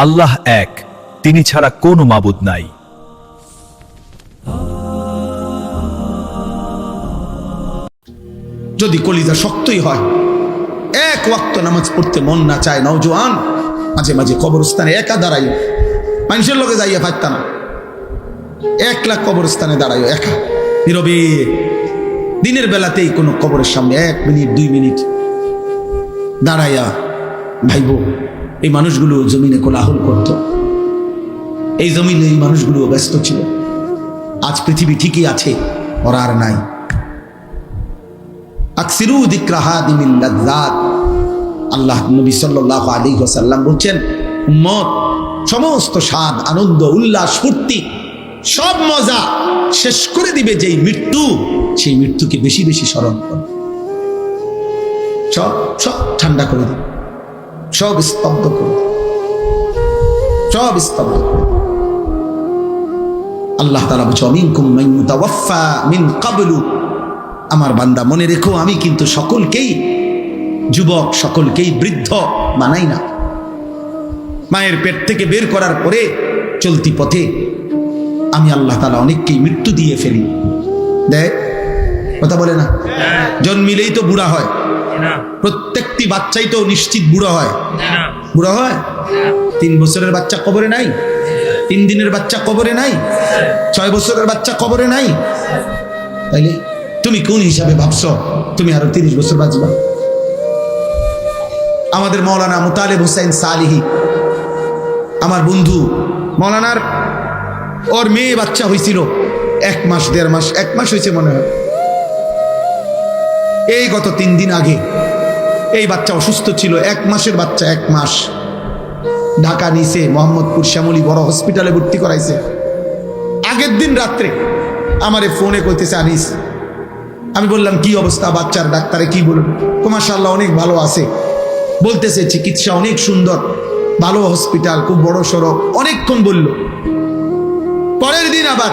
আল্লাহ এক, তিনি ছাড়া কোনো মাবুদ নাই। যদি কলিজা শক্তই হয়, এক ওয়াক্ত নামাজ পড়তে মন না চায় নওজোয়ান, মাঝে মাঝে কবরস্থানে একা দাঁড়াই, মানুষের লোকে যাইয়া পারত না, 1 লাখ কবরস্থানে দাঁড়াইও একা নীরবে। দিনের বেলাতেই কোনো কবরের সামনে 1 মিনিট 2 মিনিট দাঁড়াইয়া ভাইব, এই মানুষগুলো জমিনে কোলাহল করত, এই জমিনে এই মানুষগুলো ব্যস্ত ছিল। আজ পৃথিবী ঠিকই আছে, ওরা আর নাই। আকসিরু যিকরা হাদিমিল লাযযাত, আল্লাহ নবী সাল্লাল্লাহু আলাইহি ওয়াসাল্লাম বলছেন, উম্মত সমস্ত স্বাদ, আনন্দ, উল্লাস, ফুর্তি, সব মজা শেষ করে দিবে যেই মৃত্যু, সেই মৃত্যুকে বেশি বেশি স্মরণ করো। সব সব ঠান্ডা করে দিবে, সব স্তব্ধ করে দিবে, সব স্তব্ধ করে। আল্লাহ তাআলা বলছেন, মিনকুম মান ইউতাওয়াফা মিন ক্বাবলু, আমার বান্দা মনে রেখো, আমি কিন্তু সকলকেই যুবক, সকলকেই বৃদ্ধ বানাই না। মায়ের পেট থেকে বের করার পরে চলতি পথে আমি আল্লাহ তাআলা অনেককেই মৃত্যু দিয়ে ফেলি। দেখ, কথা বলে না, জন্মিলেই তো বুড়া হয়, প্রত্যেকটি বাচ্চাই তো নিশ্চিত বুড়া হয়। বুড়া হয় 3 বছরের বাচ্চা কবরে নাই, 3 দিনের বাচ্চা কবরে নাই, 6 বছরের বাচ্চা কবরে নাই। তাইলে তুমি কোন হিসাবে ভাবছো তুমি আরো 30 বছর বাঁচবা? আমাদের মৌলানা মুতালেব হোসেন সালিহি, আমার বন্ধু, মৌলানার ওর মেয়ে বাচ্চা হয়েছিল 1 মাস 1.5 মাস, 1 মাস হয়েছে মনে হয়। এই গত 3 দিন আগে এই বাচ্চা অসুস্থ ছিল, 1 মাসের বাচ্চা, 1 মাস। ঢাকা নিছে, মোহাম্মদপুর শ্যামলী বড় হসপিটালে ভর্তি করাইছে। আগের দিন রাত্রে আমারে ফোনে কইতেছে, আনিস, আমি বললাম কি অবস্থা বাচ্চার? ডাক্তারে কি বলুন? মাশাআল্লাহ অনেক ভালো আছে, বলতেছে চিকিৎসা অনেক সুন্দর, ভালো হসপিটাল, খুব বড় সড়ো, অনেকক্ষণ বলল। পরের দিন আবার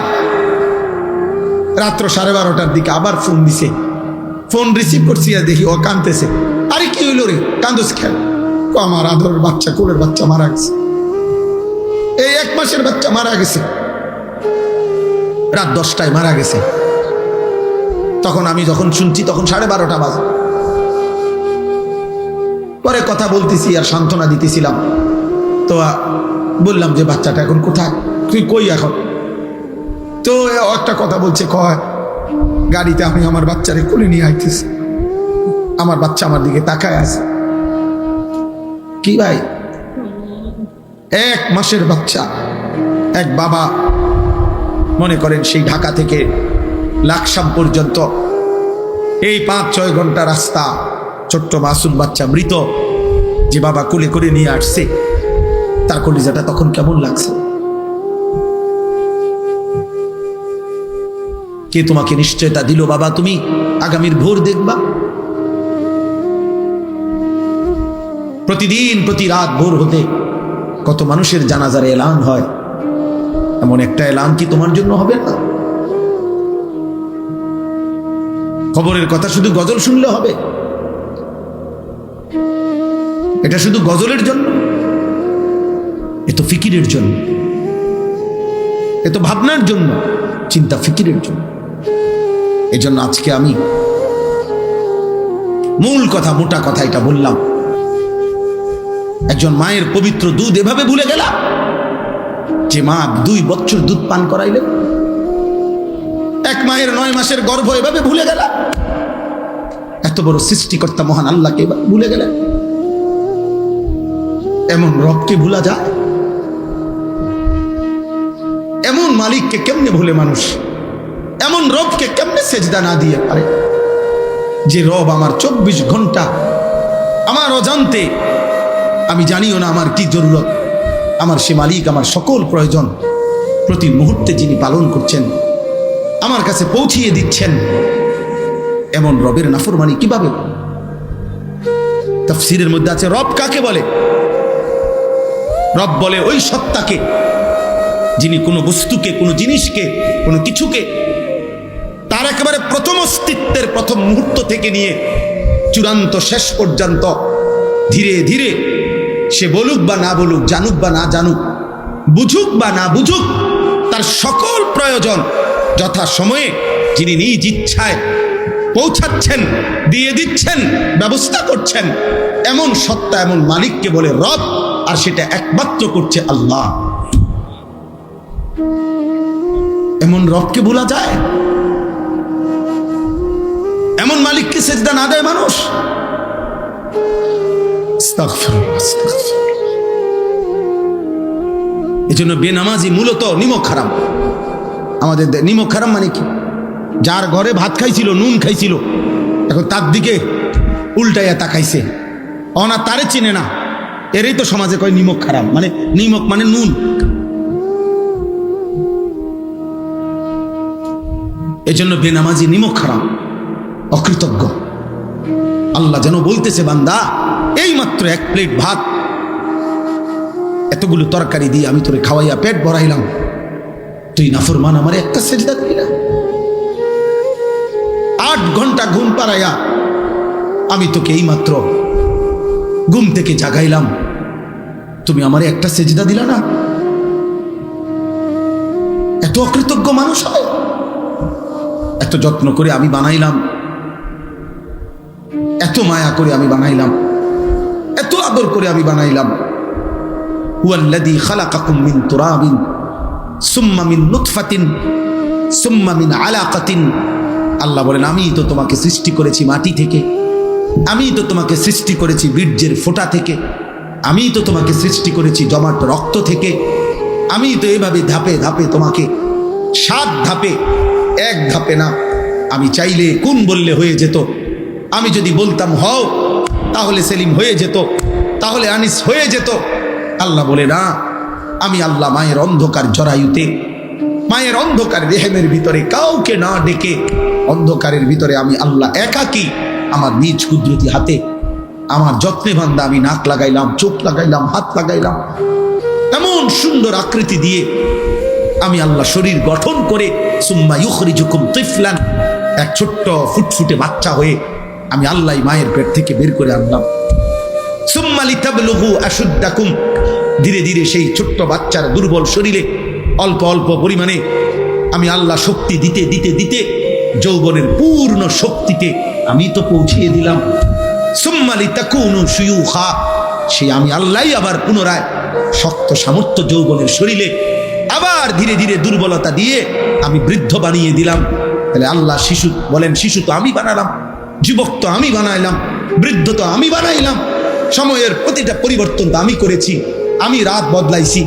রাত্র 12:30টার দিকে আবার ফোন দিছে। ফোন রিসিভ করছি আর দেখি ও কাঁদতেছে। আরে কি হইল রে, কান্দোস খেল? আমার আদরের বাচ্চা, কোলের বাচ্চা মারা গেছে, এই 1 মাসের বাচ্চা মারা গেছে, রাত 10টায় মারা গেছে। তখন আমি যখন শুনছি তখন 12:30 বাজে। পরে কথা বলতেছি আর সান্ত্বনা দিতেছিলাম, তো বললাম যে বাচ্চাটা এখন কোথায়, তুই কই এখন? তো একটা কথা বলছে, কয় গাড়িতে আমি আমার বাচ্চারে কোলে নিয়ে আইতেছি, আমার বাচ্চা আমার দিকে তাকায় আছে। কি ভাই, 1 মাসের বাচ্চা, এক বাবা, মনে করেন সেই ঢাকা থেকে লাকসাম পর্যন্ত এই 5-6 ঘন্টা রাস্তা, ছোট্ট মাসুম বাচ্চা মৃত, যে বাবা কোলে করে নিয়ে আসছে, তার কলিজাটা তখন কেমন লাগছে? কে তোমাকে নিশ্চয়তা দিল বাবা তুমি আগামীর ভোর দেখবা? প্রতিদিন প্রতি রাত ভোর হতে কত মানুষের জানাজার এলান হয়, এমন একটা এলান কি তোমার জন্য হবে না? খবরের কথা শুধু গজল শুনলে হবে? এটা শুধু গজলের জন্য? এ তো ফিকিরের জন্য, এ তো ভাবনার জন্য, চিন্তা ফিকিরের জন্য। এজন্য আজকে আমি মূল কথা, মোটা কথা এটা বললাম। একজন মায়ের পবিত্র দুধ এভাবে ভুলে গেলা, যে মা 2 বছর দুধ পান করাইলেন, এক মায়ের 9 মাসের গর্ভ এভাবে ভুলে গেলা, এত বড় সৃষ্টিকর্তা মহান আল্লাহকে এভাবে ভুলে গেলেন। এমন রবকে ভুলা যায়? এমন মালিককে কেমনে ভুলে মানুষ? এমন রবকে কেমনে সেজদা না দিয়ে পারে? যে রব আমার 24 ঘন্টা আমার অজান্তে, আমি জানিও না আমার কি জরুরত, আমার সে মালিক আমার সকল প্রয়োজন প্রতি মুহূর্তে যিনি পালন করছেন, আমার কাছে পৌঁছিয়ে দিচ্ছেন। এমন রবের নাফরমানি কিভাবে? তাফসীরের মধ্যে আছে, রব কাকে বলে? রব বলে ওই সত্তাকে যিনি কোনো বস্তুকে, কোনো জিনিসকে, কোনো কিছুকে তার একেবারে প্রথম অস্তিত্বের প্রথম মুহূর্ত থেকে নিয়ে চূড়ান্ত শেষ পর্যন্ত ধীরে ধীরে সে বলুক বা না বলুক, জানুক বা না জানুক, বুঝুক বা না বুঝুক, তার সকল প্রয়োজন যথা সময়ে যিনি নিজ ইচ্ছায় পৌঁছাচ্ছেন, দিয়ে দিচ্ছেন, ব্যবস্থা করছেন, এমন সত্তা, এমন মালিককে বলে রব, আর সেটা একমাত্র করছে আল্লাহ। এমন রবকে ভোলা যায়? এমন মালিককে সেজদা না দেয় মানুষ? আস্তাগফিরুল্লাহ, আস্তাগফিরুল্লাহ। এজন্য বেনামাজি মূলত নিমক হারাম। আমাদের নিমক হারাম মানে কি? যার ঘরে ভাত খাইছিল, নুন খাইছিল, এখন তার দিকে উল্টাইয়া তাকাইছে, অনা তারে চিনে না, এরই তো সমাজে কয় নিমক হারাম। মানে নিমক মানে নুন। এজন্য বেনামাজি নিমক হারাম, অকৃতজ্ঞ। আল্লাহ যেন বলতেছে, বান্দা এই মাত্র এক প্লেট ভাত, এতগুলো তরকারি দিয়ে আমি তোরে খাওয়াইয়া পেট ভরাইলাম, তুই নাফরমান আমার একটা সেজদা দিবি না? 8 ঘন্টা ঘুম পাড়াইয়া আমি তোকে এই মাত্র ঘুম থেকে জাগাইলাম, তুমি আমারে একটা সেজদা দিলা না? এত অকৃতজ্ঞ মানুষ হয়? এত যত্ন করে আমি বানাইলাম, এত মায়া করে আমি বানাইলাম, এত আদর করে আমি বানাইলাম। হুয়াল্লাযী খালাকাকুম মিন তুরাবিন সুম্মা মিন নুতফাতিন সুম্মা মিন আলাকাতিন। আল্লাহ বলেন, আমি তো তোমাকে সৃষ্টি করেছি মাটি থেকে, আমি তো তোমাকে সৃষ্টি করেছি বীর্যের ফোঁটা থেকে, আমি তো তোমাকে সৃষ্টি করেছি জমাট রক্ত থেকে, আমি তো এভাবে ধাপে ধাপে তোমাকে 7 ধাপে, 1 ধাপে না। আমি চাইলে কোন বললে হয়ে যেত, আমি যদি বলতাম হও তাহলে সেলিম হয়ে যেত, তাহলে আনিস হয়ে যেত। আল্লাহ বলে না, আমি আল্লাহ মায়ের অন্ধকার জরায়ুতে, মায়ের অন্ধকার রেহেমের ভিতরে কাউকে না ডেকে, অন্ধকারের ভিতরে আমি আল্লাহ একাকী আমার নিজ কুদরতি হাতে আমার যত্নে বান্দা আমি নাক লাগাইলাম, চোখ লাগাইলাম, হাত লাগাইলাম, এমন সুন্দর আকৃতি দিয়ে আমি আল্লাহ শরীর গঠন করে, সুম্মা ইউখরিজুকুম তিফলান, এক ছোট্ট ফুটফুটে বাচ্চা হয়ে আমি আল্লাহ মায়ের পেট থেকে বের করে আনলাম। সুম্মা লিতাবলুগু আশুদ্দাকুম, ধীরে ধীরে সেই ছোট্ট বাচ্চার দুর্বল শরীরে অল্প অল্প পরিমাণে আমি আল্লাহ শক্তি দিতে দিতে দিতে যৌবনের পূর্ণ শক্তিতে আমি তো পৌঁছিয়ে দিলাম। সুম্মা লিতাকুনু শুয়ুখা, সেই আমি আল্লাহই আবার পুনরায় শক্ত সামর্থ্য যৌবনের শরীরে আবার ধীরে ধীরে দুর্বলতা দিয়ে আমি বৃদ্ধ বানিয়ে দিলাম। তাহলে আল্লাহ শিশু বলেন, শিশু তো আমি বানালাম, যুবক তো আমি বানাইলাম, বৃদ্ধ তো আমি বানাইলাম, সময়ের প্রতিটা পরিবর্তন তো আমি করেছি, আমি রাত বদলাইছি,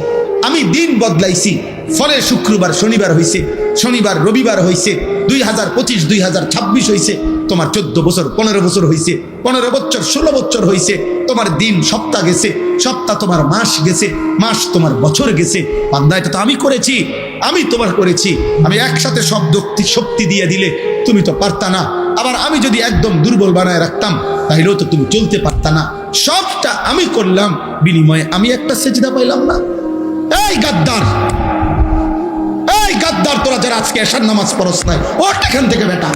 আমি দিন বদলাইছি, ফলে শুক্রবার শনিবার হয়েছে, শনিবার রবিবার হয়েছে, 2025 2026 হয়েছে, তোমার 14 বছর 15 বছর হয়েছে, 15 বছর 16 বছর হয়েছে, তোমার দিন সপ্তাহ গেছে, সপ্তাহ তোমার মাস গেছে, মাস তোমার বছর গেছে। বান্দা এটা তো আমি করেছি, আমি তোমার করেছি। আমি একসাথে সব শক্তি দিয়ে দিলে তুমি তো পারতা না, আবার আমি যদি একদম দুর্বল বানায় রাখতাম তাহলেও তো তুমি চলতে পারতা না। সবটা আমি করলাম, বিনিময়ে আমি একটা সেজদা পাইলাম না। এই গাদ্দার, এই গাদ্দার, তোরা যারা আজকে এশার নামাজ পড়স নাই, ওঠ এখান থেকে বেটা,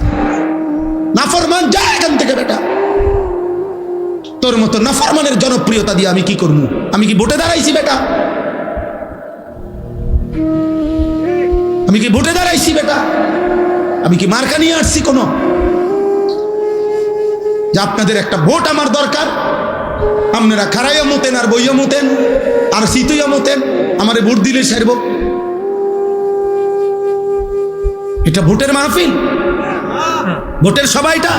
নাফরমান, যা এখান থেকে বেটা। তোর মতো নাফরমানের জনপ্রিয়তা দিয়ে আমি কি করবো? আমি কি ভোটে দাঁড়াইছি বেটা? আমি কি ভোটে দাঁড়াইছি বেটা? আমি কি মার্কা নিয়ে আসছি কোনো? যে আপনাদের একটা ভোট আমার দরকার, আপনারা খারাইয়া মতেন আর বইয়া মতেন আর সিতুইয়া মতেন, আমারে ভোট দিলে সারব। এটা ভোটের মাহফিল, ভোটের সবাইটা?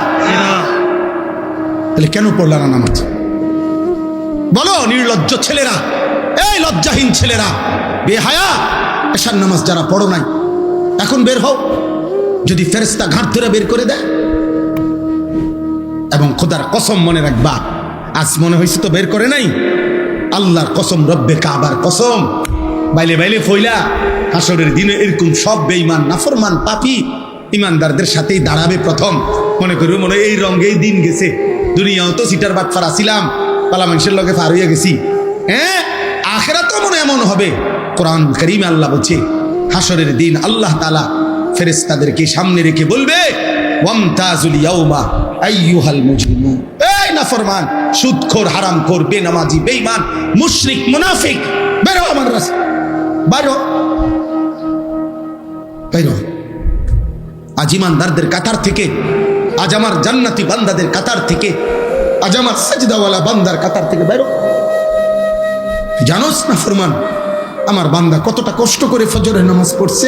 তাহলে কেন পড়লা না নামাজ? বলো নির্লজ্জ ছেলেরা, এই লজ্জাহীন ছেলেরা, বেহায়া, এশার নামাজ যারা পড়ো নাই এখন বের হও, যদি ফেরেশতা ঘাট ধরে বের করে দেয়। এবং খোদার কসম মনে রাখবা, আজ মনে হয়েছে তো বের করে নাই, আল্লাহর কসম, রব্বে কাবার কসম, বাইলে বাইলে ফইলা হাসরের দিনে এরকম সব বেঈমান নাফরমান পাপী ইমানদারদের সাথেই দাঁড়াবে প্রথম। মনে করবে মনে এই রঙেই দিন গেছে, দুনিয়াও তো সিটার বাটফার আসিলাম, পালা মানুষের লগে পার হইয়া গেছি। হ্যাঁ, আখিরাতেও মনে এমন হবে। কোরআন কারীমে আল্লাহ বলছে, হাসরের দিন আল্লাহ তাআলা ফেরেশতাদেরকে সামনে রেখে বলবে, ওয়ামতাজুল ইয়াউমা আইয়ুহাল মুজরিমুন, এই নাফরমান, সুদখোর, হারামখোর, বেনামাজি, বেঈমান, মুশরিক, মুনাফিক, বেরো আমার রাস্তা, বাইরো বাইরো। আজ ইমানদারদের কাতার থেকে, আজ আমার জান্নাতি বান্দাদের কাতার থেকে, আজ আমার সাজদাওয়ালা বান্দার কাতার থেকে বাইরো। জানোস না ফরমান, আমার বান্দা কতটা কষ্ট করে ফজরের নামাজ পড়ছে।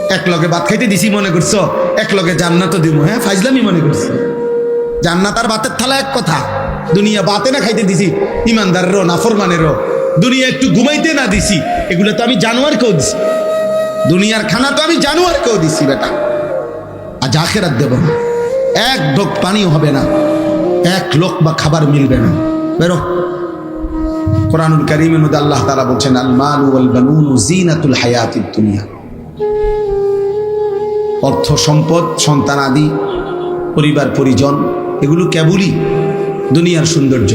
এক লগে ভাত খাইতে দিছি মনে করছো, এক লগে জান্নাতও দিব। হ্যাঁ, ফাইজলামি মনে করছো। জান্নাত আর ভাতের থালা এক কথা। দুনিয়া বাতে না খাইতে দিছি ইমানদারেরও নাফরমানেরও, দুনিয়া একটু ঘুমাইতে না দিছি, এগুলো তো আমি জানোয়ারকেও দিছি। দুনিয়ার খানা তো আমি জানোয়ারকেও দিছি বেটা। আজ আখেরাত দেব না, এক ঢোক পানিও হবে না, এক লোকমা খাবার মিলবে না। বেরো। কোরআনুল কারীমের মধ্যে আল্লাহ তাআলা বলছেন, আল মালু ওয়াল বানুনু জিনাতুল হায়াতিদ দুনিয়া। অর্থ সম্পদ, সন্তান আদি, পরিবার পরিজন, এগুলো কেবলই দুনিয়ার সৌন্দর্য।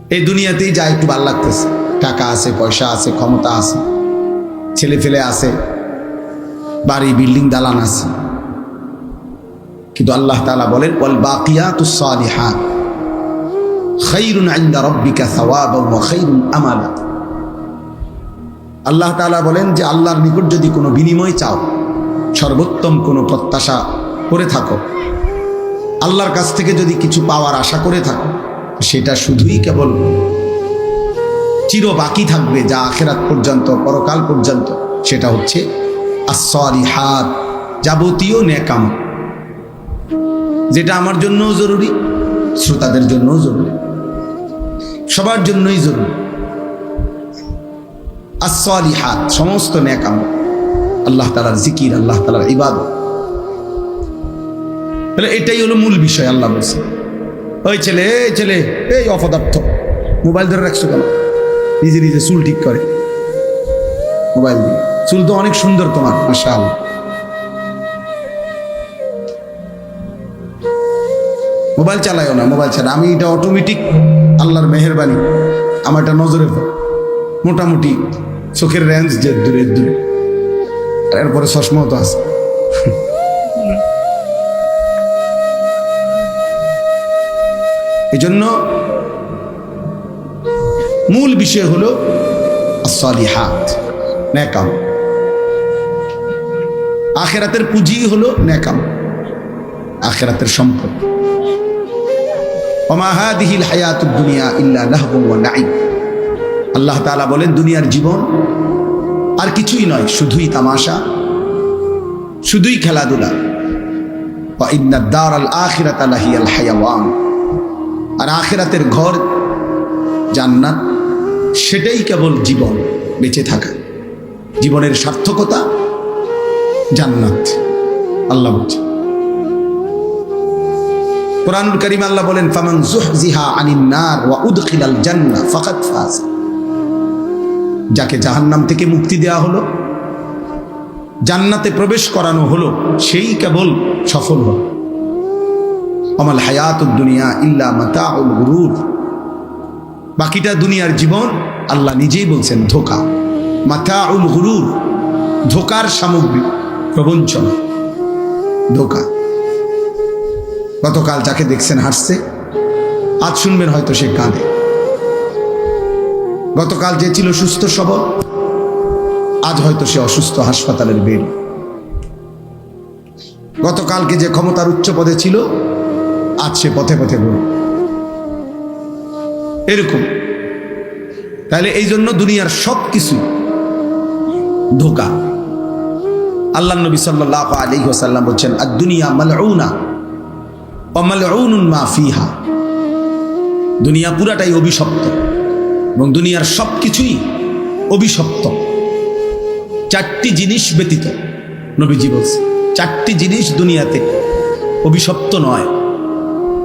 এই দুনিয়াতেই যা একটু ভালো লাগতেছে, টাকা আছে, পয়সা আছে, ক্ষমতা আছে, ছেলে ফেলে আছে, বাড়ি বিল্ডিং দালান আছে। কিন্তু আল্লাহ তাআলা বলেন, ওয়াল বাকিয়াতুস সালিহাত খায়রুন ইনদা রাব্বিকা সাওয়াবান ওয়া খায়রুন আমালা। আল্লাহ তাআলা বলেন যে আল্লাহর নিকট যদি কোনো বিনিময় চাও, সর্বোত্তম কোনো প্রত্যাশা করে থাকো, আল্লাহর কাছ থেকে যদি কিছু পাওয়ার আশা করে থাকো, সেটা শুধুই কেবল চির বাকি থাকবে, যা আখিরাত পর্যন্ত, পরকাল পর্যন্ত। সেটা হচ্ছে আস-সালিহাত, যাবতীয় নেক আমল, যেটা আমার জন্যও জরুরি, শ্রোতাদের জন্যও জরুরি, সবার জন্যই জরুরি। আস-সালিহাত, সমস্ত নেক আমল, আল্লাহ তাআলার জিকির, আল্লাহ তাআলার ইবাদত। তাহলে এটাই হলো মূল বিষয়। আল্লাহ বলছে, ওই ছেলে, এই ছেলে, এই অপদার্থ, মোবাইল ধরে রাখছো কেন? নিজে নিজে চুল ঠিক করে মোবাইল দিয়ে। চুল তো অনেক সুন্দর তোমার, মাশাআল্লাহ। মোবাইল চালাইও না, মোবাইল ছাড়া। আমি এটা অটোমেটিক, আল্লাহর মেহেরবানি, আমার এটা নজরে পড়ে। মোটামুটি চোখের রেঞ্জ যে দূরে দূরে, এরপরে চশমাও তো আছে। এই জন্য মূল বিষয় হলো as-salihat, নেক আমল। আখিরাতের পুঁজি হলো নেক আমল, আখিরাতের সম্পদ। ওয়া মা হাদিহিল হায়াতুদ দুনিয়া ইল্লা লাহবুন ওয়া নাঈম। আল্লাহ তাআলা বলেন, দুনিয়ার জীবন আর কিছুই নয়, শুধুই তামাশা, শুধুই খেলাধুলা। ওয়া ইন্নাদ দারাল আখিরাতা লাহিয়াল হায়াওয়ান। আর আখিরাতের ঘর জান্নাত, সেটাই কেবল জীবন, বেঁচে থাকা, জীবনের সার্থকতা জান্নাত। আল্লাহ বলছেন কোরআনুল কারীম, আল্লাহ বলেন, ফামান যুহজিহা আনিন নার ওয়া উদখিলাল জান্নাহ ফাকাদ ফাজ। যাকে জাহান্নাম থেকে মুক্তি দেওয়া হলো, জান্নাতে প্রবেশ করানো হলো, সেই কেবল সফল হলো। আমাল হায়াতুদ দুনিয়া ইল্লা মাতাউল গুরুর। বাকিটা দুনিয়ার জীবন, আল্লাহ নিজেই বলছেন, ধোঁকা। মাতাউল গুরুর, ধোঁকার সামগ্রী, প্রবঞ্চন, ধোঁকা। গতকাল যাকে দেখছেন হাসছে, আজ শুনবেন হয়তো সে কাঁদে। গতকাল যে ছিল সুস্থ সবল, আজ হয়তো সে অসুস্থ, হাসপাতালের বেড। গতকালকে যে ক্ষমতার উচ্চ পদে ছিল, আজ সে পথে পথে ঘুরে। এরকম। তাহলে এই জন্য দুনিয়ার সব কিছু ধোঁকা। আল্লাহ নবী সাল্লাল্লাহু আলাইহি ওয়াসাল্লাম বলেন, আদ-দুনিয়া মালউনা ওয়া মালউনুন মা ফিহা। দুনিয়া পুরাটাই অভিশপ্ত, এবং দুনিয়ার সব কিছুই অভিশপ্ত। চারটি জিনিস ব্যতীত, নবীজি বলছে, চারটি জিনিস দুনিয়াতে অভিশপ্ত নয়।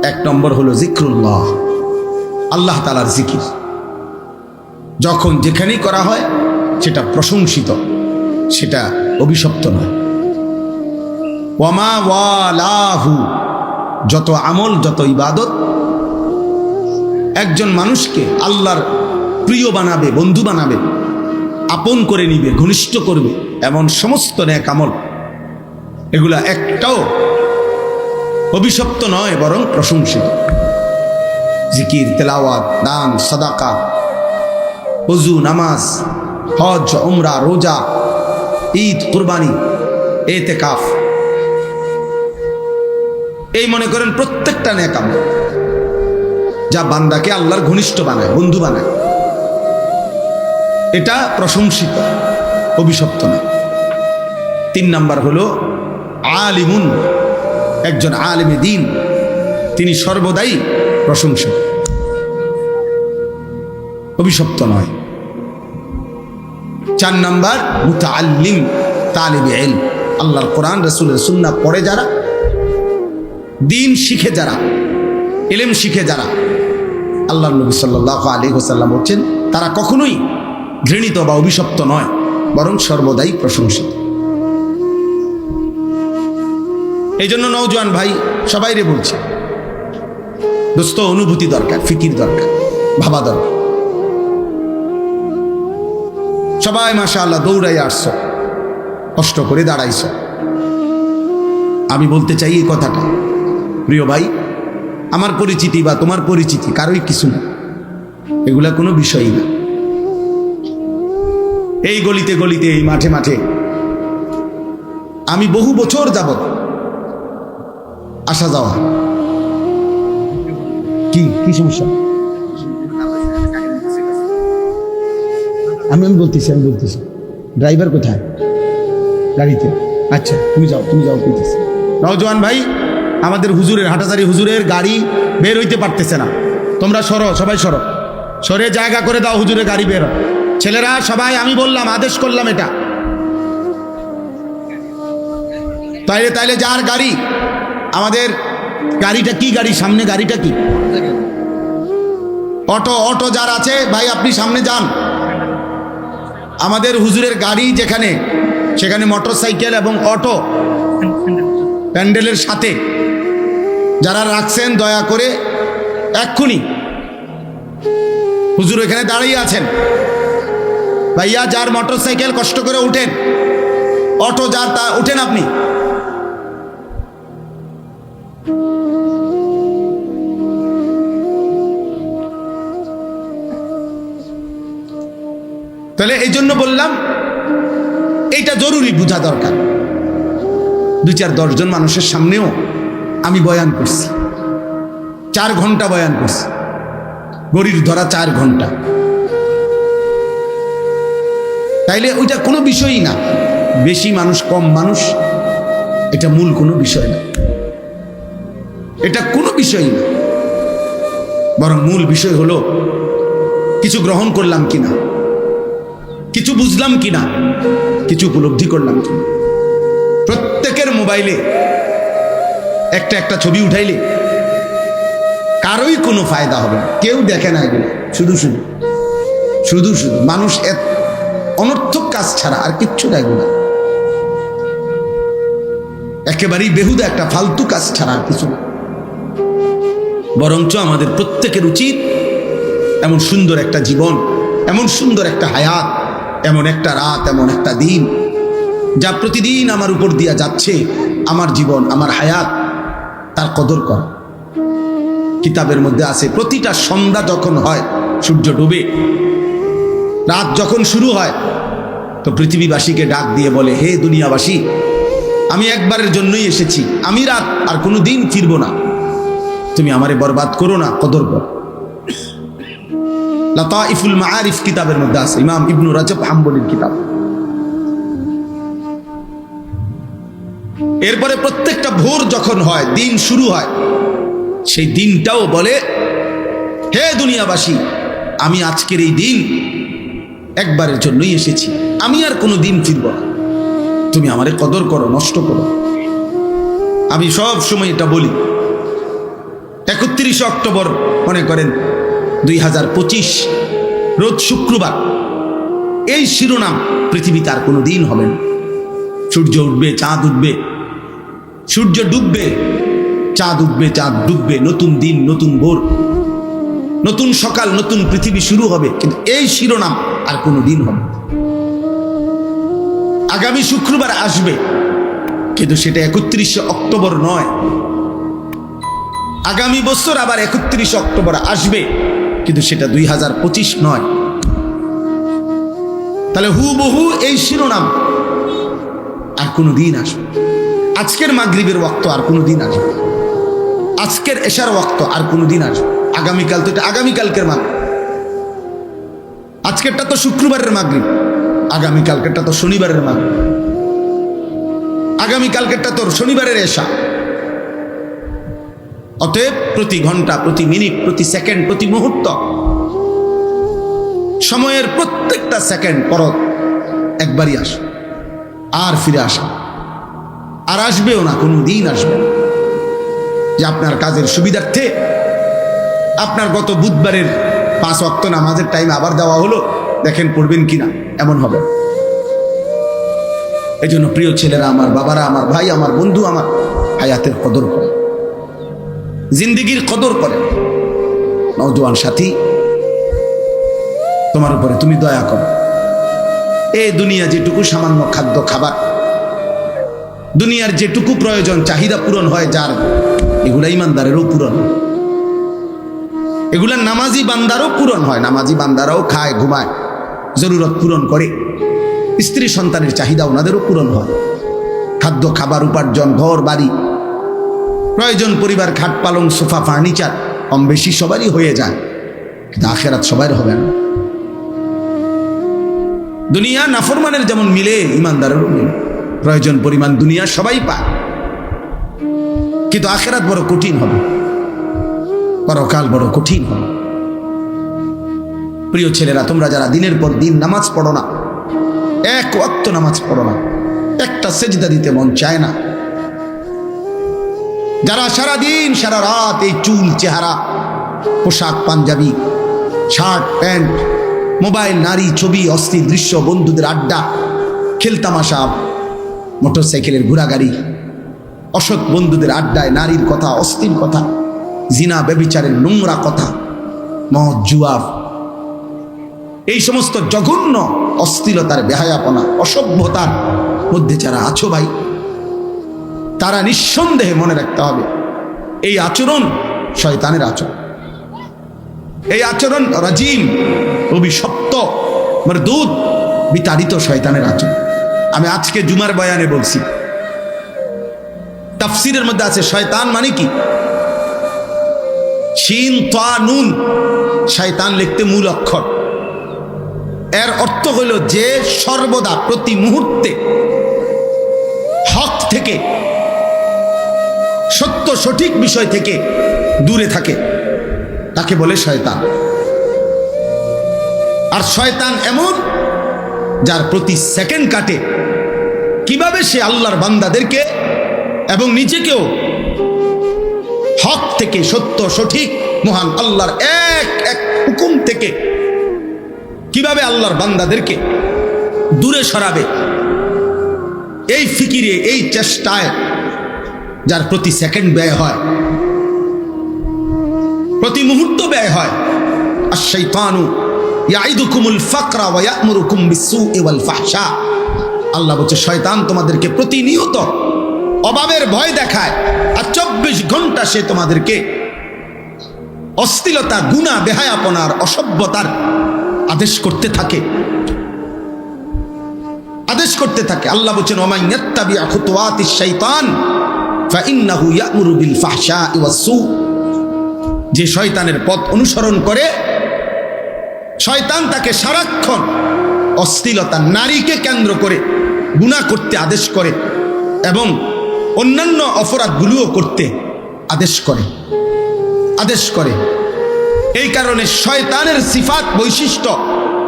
এক নম্বর হলো জিক্রুল্লাহ, আল্লাহ তাআলার জিকির। যখন যেখানেই করা হয় সেটা প্রশংসিত, সেটা অভিশপ্ত নয়। ওয়ামা ওয়ালাহু, যত আমল, যত ইবাদত একজন মানুষকে আল্লাহর প্রিয় বানাবে, বন্ধু বানাবে, আপন করে নিবে, ঘনিষ্ঠ করবে, এমন সমস্ত নেক আমল, এগুলা একটাও অভিশপ্ত নয় বরং প্রশংসিত। জিকির, তেলাওয়াত, দান, সাদাকা, ওযু, নামাজ, হজ, উমরা, রোজা, ঈদ, কুরবানি, ইতিকাফ, এই মনে করেন প্রত্যেকটা নেক আমল যা বান্দাকে আল্লাহর ঘনিষ্ঠ বানায়, বন্ধু বানায়, এটা প্রশংসিত, অভিশপ্ত না। 3 নাম্বার হলো আলিমুন, একজন আলিমে দ্বীন, তিনি সর্বদাই প্রশংসিত, অভিশপ্ত নয়। 4 নাম্বার মুতাআল্লিম, তালিবে ইলম, আল্লাহর কোরআন রাসূলের সুন্নাহ পড়ে যারা, দ্বীন শিখে যারা, ইলম শিখে যারা, আল্লাহর নবী সাল্লাল্লাহু আলাইহি ওয়াসাল্লাম বলেন তারা কখনোই ঘৃণিত বা অভিশপ্ত নয়, বরং সর্বদাই প্রশংসিত। এই জন্য নওজোয়ান ভাই সবাইরে বলছে, দোস্ত, অনুভূতি দরকার, ফিকির দরকার, ভাবা দরকার। সবাই মাশাআল্লাহ দৌড়াই আসছো, কষ্ট করে দাঁড়াইছো। আমি বলতে চাই এই কথাটা, প্রিয় ভাই, আমার পরিচিতি বা তোমার পরিচিতি কারোই কিছু না, এগুলা কোনো বিষয়ই না। এই গলিতে গলিতে, এই মাঠে মাঠে আমি বহু বছর যাবত আসা যাওয়া। কি কি সমস্যা? আমি বলতেছি ড্রাইভার কোথায়? গাড়িতে। আচ্ছা, তুমি যাও বলতেছি। নওজোয়ান ভাই, আমাদের হুজুরের, হাটাজারি হুজুরের গাড়ি বের হইতে পারতেছে না, তোমরা সরো, সবাই সরো, সরে জায়গা করে দাও, হুজুরের গাড়ি বের। ছেলেরা সবাই, আমি বললাম, আদেশ করলাম এটা। তাইলে যার গাড়ি, আমাদের গাড়িটা কি গাড়ি, সামনে গাড়িটা কি? অটো যার আছে ভাই, আপনি সামনে যান। আমাদের হুজুরের গাড়ি যেখানে, সেখানে মোটরসাইকেল এবং অটো প্যান্ডেলের সাথে যারা রাখছেন, দয়া করে এক্ষুনি, হুজুর এখানে দাঁড়িয়ে আছেন, ভাইয়া যার মোটরসাইকেল কষ্ট করে উঠেন, অটো যার তা উঠেন আপনি। তাহলে এই জন্য বললাম, এইটা জরুরি বোঝা দরকার। 2-4-10 জন মানুষের সামনেও আমি বয়ান করছি, 4 ঘন্টা বয়ান করছি, গড়ির ধরা 4 ঘন্টা। তাইলে ওইটা কোনো বিষয়ই না, বেশি মানুষ কম মানুষ, এটা মূল কোনো বিষয় না, এটা কোনো বিষয় না, বরং মূল বিষয় হলো কিছু গ্রহণ করলাম কিনা, কিছু বুঝলাম কিনা, কিছু উপলব্ধি করলাম কিনা। প্রত্যেকের মোবাইলে একটা ছবি উঠাইলে কারোই কোনো ফায়দা হবে না, কেউ দেখে না এগুলো, শুধু মানুষ অনর্থক কাজ ছাড়া আর কিচ্ছু না, এগুলো একেবারেই বেহুদা একটা ফালতু কাজ ছাড়া আর কিছু না। বরঞ্চ আমাদের প্রত্যেকের উচিত এমন সুন্দর একটা জীবন, এমন সুন্দর একটা হায়াত, এমন একটা রাত, এমন একটা দিন যা প্রতিদিন আমার উপর দিয়া যাচ্ছে, আমার জীবন, আমার হায়াত, তার কদর কর। কিতাবের মধ্যে আছে, প্রতিটা সন্ধ্যা যখন হয়, সূর্য ডুবে, রাত যখন শুরু হয়, তো পৃথিবীবাসীকে ডাক দিয়ে বলে, হে দুনিয়াবাসী, আমি একবারের জন্যই এসেছি, আমি রাত আর কোনো দিন ফিরবো না, তুমি আমারে বরবাদ করো না, কদর কর। লাতাইফুল মাআরিফ কিতাবের মধ্যে আছে, ইমাম ইবনু রাজব হাম্বলির কিতাব। এরপরে প্রত্যেকটা ভোর যখন হয়, দিন শুরু হয়, সেই দিনটাও বলে, হে দুনিয়াবাসী, আমি আজকের এই দিন একবারের জন্যই এসেছি, আমি আর কোনো দিন ফিরব না, তুমি আমারে কদর করো, নষ্ট করো। আমি সব সময় এটা বলি। 31 অক্টোবর মনে করেন 2025, রোজ শুক্রবার, এই শিরোনাম পৃথিবীতে আর কোনো দিন হবে না। সূর্য উঠবে, চাঁদ উঠবে, সূর্য ডুববে, চাঁদ উঠবে, চাঁদ ডুববে, নতুন দিন, নতুন ভোর, নতুন সকাল, নতুন পৃথিবী শুরু হবে, কিন্তু এই শিরোনাম আর কোনো দিন হবে না। আগামী শুক্রবার আসবে, কিন্তু সেটা 31 অক্টোবর নয়, আগামী বছর আবার 31 অক্টোবর আসবে, কিন্তু সেটা 2025 নয়। তাহলে হুবহু এই শিরোনাম আর কোনো দিন আসবে। আজকের মাগরিবের ওয়াক্ত আর কোনো দিন আসবে, আজকের এশার ওয়াক্ত আর কোনো দিন আসবে। আগামীকাল তো এটা আগামীকালকের মাগরিব, আজকেরটা তো শুক্রবারের মাগরিব, আগামীকালকেরটা তো শনিবারের মাগরিব, আগামীকালকেরটা তো শনিবারের এশা। অতএব প্রতি ঘন্টা, প্রতি মিনিট, প্রতি সেকেন্ড, প্রতি মুহূর্ত, সময়ের প্রত্যেকটা সেকেন্ড পরত একবারই আসে, আর ফিরে আসা আর আসবেও না, কোনো দিন আসবে না। যে আপনার কাজের সুবিধার্থে আপনার গত বুধবারের 5 ওয়াক্ত নামাজের টাইম আবার দেওয়া হলো, দেখেন পড়বেন কিনা, এমন হবে। এই জন্য প্রিয় ছেলেরা, আমার বাবারা, আমার ভাই, আমার বন্ধু, আমার হায়াতের কদর করে, জিন্দিগির কদর করে। নওজোয়ান সাথী, তোমার উপরে তুমি দয়া করো। এই দুনিয়া যেটুকু সামান্য খাদ্য খাবার, দুনিয়ার যেটুকু প্রয়োজন চাহিদা পূরণ হয় যার, এগুলা ইমানদারেরও পূরণ, এগুলা নামাজি বান্দারও পূরণ হয়। নামাজি বান্দারাও খায়, ঘুমায়, জরুরত পূরণ করে। স্ত্রী সন্তানের চাহিদা ওনাদেরও পূরণ হয়। খাদ্য খাবার, উপার্জন, ঘর বাড়ি, প্রয়োজন পরিবার, খাট পালং, সোফা, ফার্নিচার কম বেশি সবারই হয়ে যায়, কিন্তু আখেরাত সবার হবে না। দুনিয়া নাফরমানের যেমন মিলে, ইমানদারেরও মিলে। প্রয়োজন পরিমাণ দুনিয়া সবাই পায়, কিন্তু আখেরাত বড় কঠিন হবে, পরকাল বড় কঠিন হবে। প্রিয় ছেলেরা, তোমরা যারা দিনের পর দিন নামাজ পড়ো না, এক ওয়াক্ত নামাজ পড়ো না, একটা সেজদা দিতে মন চায় না, যারা সারাদিন সারা রাত এই চুল, চেহারা, পোশাক, পাঞ্জাবি, শার্ট, প্যান্ট, মোবাইল, নারী, ছবি, অস্থির দৃশ্য, বন্ধুদের আড্ডা, খেলতামাশা, মোটরসাইকেলের ঘোরাগাড়ি, অসৎ বন্ধুদের আড্ডায় নারীর কথা, অস্থির কথা, জিনা ব্যভিচারের নোংরা কথা, মদ, জুয়া, এই সমস্ত জঘন্য অশ্লীলতার, বেহায়াপনা, অসভ্যতার মধ্যে যারা আছো ভাই, তারা নিঃসন্দেহে মনে রাখতে হবে, এই আচরণ শয়তানের আচরণ, এই আচরণ রাজিম, অভিশপ্ত, মরদুদ, বিতাড়িত শয়তানের আচরণ। আমি আজকে জুমার বয়ানে বলছি, তাফসীরের মধ্যে আছে শয়তান মানে কি, শিন তা নুন, শয়তান লিখতে মূল অক্ষর। এর অর্থ হইল যে সর্বদা, প্রতি মুহূর্তে হক থেকে, সত্য সঠিক বিষয় থেকে দূরে থাকে, তাকে বলে শয়তান। আর শয়তান এমন, যার প্রতি সেকেন্ড কাটে কিভাবে সে আল্লাহর বান্দাদেরকে এবং নিজেকেও হক থেকে, সত্য সঠিক মহান আল্লাহর এক এক হুকুম থেকে কিভাবে আল্লাহর বান্দাদেরকে দূরে সরাবে, এই ফিকিরে, এই চেষ্টায় যার প্রতি সেকেন্ড ব্যয় হয়, প্রতি মুহূর্ত ব্যয় হয়। আশ-শাইতানু ইয়াইদুকুমুল ফাকরা ওয়া ইয়া'মুরুকুম বিস-সু'i ওয়াল ফাহশা। আল্লাহ বলছে শয়তান তোমাদেরকে প্রতিনিয়ত অভাবের ভয় দেখায়, আর 24 ঘন্টা সে তোমাদেরকে অশ্লীলতা, গুনাহ, বেহায়াপনার, অসভ্যতার আদেশ করতে থাকে, আদেশ করতে থাকে। আল্লাহ বলছেন ওয়া মান ইয়াত্তাবি'আ খুতুওয়াতিশ শাইতান ফাইন্নাহু ইয়া'মুরু বিল ফাহশা'i ওয়াস-সু'। যে শয়তানের পথ অনুসরণ করে, শয়তান তাকে সারাক্ষণ অশ্লীলতা, নারীকে কেন্দ্র করে গুনাহ করতে আদেশ করে এবং অন্যান্য অপরাধগুলোও করতে আদেশ করে। এই কারণে শয়তানের সিফাত, বৈশিষ্ট্য,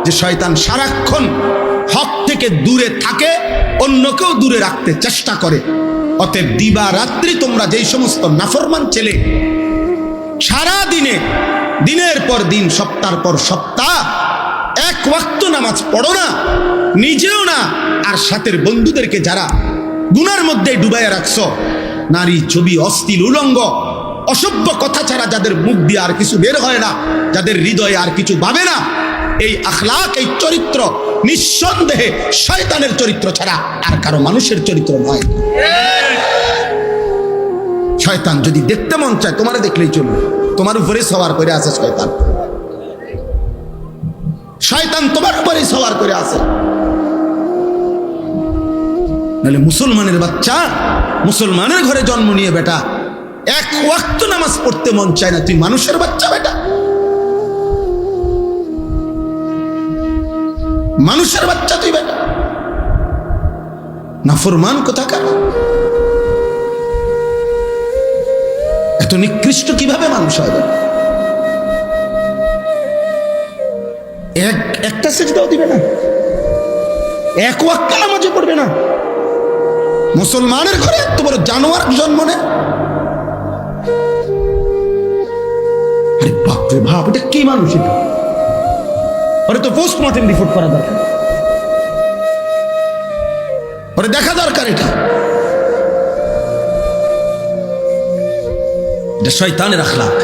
যে শয়তান সারাক্ষণ হক থেকে দূরে থাকে, অন্যকেও দূরে রাখতে চেষ্টা করে। অতএব দিবা রাত্রি তোমরা যেই সমস্ত নাফরমান ছেলে সারা দিনে, দিনের পর দিন, সপ্তাহের পর সপ্তাহ এক ওয়াক্ত নামাজ পড়ো না, নিজেও না, আর সাথের বন্ধুদেরকে যারা গুনার মধ্যে ডুবাইয়া রাখছো, নারী, ছবি, অশ্লীল, উলঙ্গ, অসভ্য কথা ছাড়া যাদের মুখ দিয়ে আর কিছু বের হয় না, যাদের হৃদয়ে আর কিছু ভাবে না, এই আখলাক, এই চরিত্র নিঃসন্দেহে শয়তানের চরিত্র ছাড়া আর কারো মানুষের চরিত্র নয়। শয়তান যদি দেখতে মন চায় তোমারে দেখলেই চলবে, তোমার উপরে সওয়ার করে আছে শয়তান। শয়তান তোমার উপরে সওয়ার করে আছে। নাহলে মুসলমানের বাচ্চা, মুসলমানের ঘরে জন্ম নিয়ে বেটা, এক ওয়াক্ত নামাজ পড়তে মন চায় না, তুই মানুষের বাচ্চা বেটা, মানুষের বাচ্চা তুই বেটা, নাফরমান কোথাকার। এত নিকৃষ্ট কিভাবে মানুষ হয়? একটা সিজদাও দিবে না, এক ওয়াক্ত নামাজও পড়বে না। মুসলমানের ঘরে এত বড় জানোয়ার জন্ম নেয়। আরে বাপরে বাপ, এটা কি মানুষ? এটা ওরে তো পোস্টমর্টেম রিপোর্ট করা দরকার, ওরে দেখা দরকার। এটা শয়তানের আখলাক।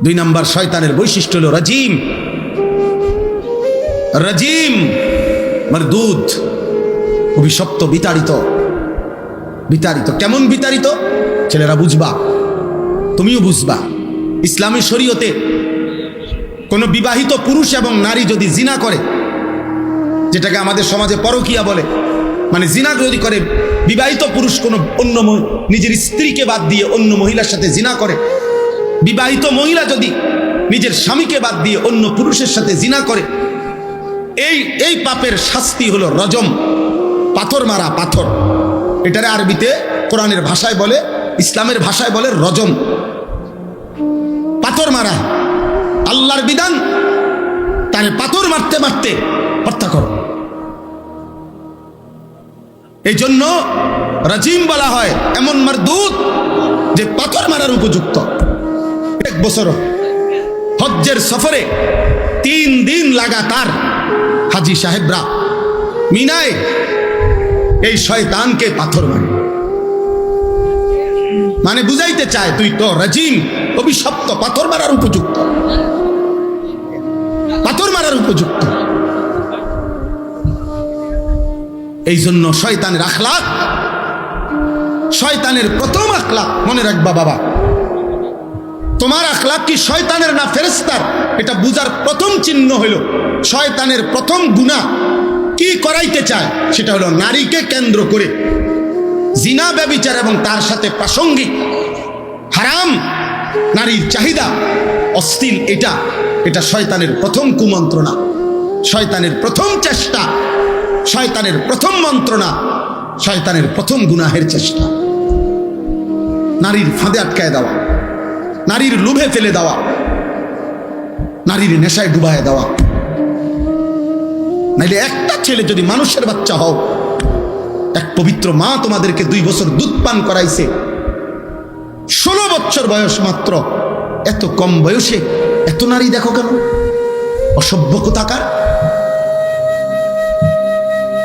2 নাম্বার শয়তানের বৈশিষ্ট্য হলো রাজিম। রাজিম মারদুদ, অভিশপ্ত, বিতাড়িত। বিতাড়িত কেমন বিতাড়িত? ছেলেরা বুঝবা, তুমিও বুঝবা। ইসলামী শরীয়তে কোনো বিবাহিত পুরুষ এবং নারী যদি জিনা করে, যেটাকে আমাদের সমাজে পরকীয়া বলে, মানে জিনা যদি করে, বিবাহিত পুরুষ কোনো অন্য নিজের স্ত্রীকে বাদ দিয়ে অন্য মহিলার সাথে জিনা করে, বিবাহিত মহিলা যদি নিজের স্বামীকে বাদ দিয়ে অন্য পুরুষের সাথে জিনা করে, এই পাপের শাস্তি হলো রজম, পাথর মারা। পাথর, এটারে আরবিতে কোরআনের ভাষায় বলে, ইসলামের ভাষায় বলে রজম, পাথর মারা। আল্লাহর বিধান, তারে পাথর মারতে মারতে হত্যা করো। এই জন্য রাজিম বলা হয় এমন মারদুদ যে পাথর মারার উপযুক্ত। 1 বছর হজ্জের সফরে 3 দিন লাগাতার হাজি সাহেবরা মিনায় এই শয়তানকে পাথর মারে। মানে বুঝাইতে চায় তুই তো রাজিম, অভিশপ্ত, পাথর মারার উপযুক্ত, পাথর মারার উপযুক্ত। এই জন্য শয়তানের আখলাক, শয়তানের প্রথম আখলাক, মনে রাখবা বাবা, তোমার আখলাক কি শয়তানের না ফেরেশতার, এটা বুঝার প্রথম চিহ্ন হলো শয়তানের প্রথম গুনাহ কি করাইতে চায়, সেটা হলো নারীকে কেন্দ্র করে জিনা, ব্যভিচার এবং তার সাথে প্রাসঙ্গিক হারাম নারীর চাহিদা, অশ্লীল, এটা শয়তানের প্রথম কুমন্ত্রণা, শয়তানের প্রথম চেষ্টা, শয়তানের প্রথম মন্ত্রণা, শয়তানের প্রথম গুনাহের চেষ্টা। নারীর ফাঁদে আটকায় দেওয়া, নারীর লোভে ফেলে দেওয়া, নারীর নেশায় ডুবায় দেওয়া। নাইলে একটা ছেলে যদি মানুষের বাচ্চা হও, এক পবিত্র মা তোমাদেরকে 2 বছর দুধ পান করাইছে, 16 বছর বয়স মাত্র, এত কম বয়সে এত নারী দেখো কেন? অসভ্য কোথাকার।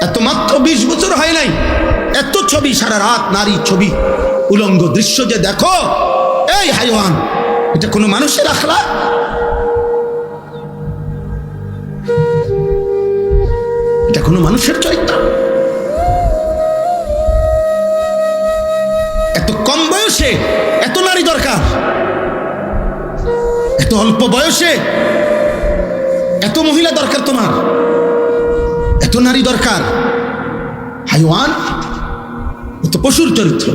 এত মাত্র 20 বছর হয় নাই, এত ছবি, সারা রাত নারী ছবি, উলঙ্গ দৃশ্য যে দেখো, এই হাইওয়ান, এটা কোনো মানুষের আখলাক? এটা কোনো মানুষের চরিত্র? এত কম বয়সে এত নারী দরকার, এত অল্প বয়সে এত মহিলা দরকার, তোমার এত নারী দরকার। হাইওয়ান, এত পশুর চরিত্র,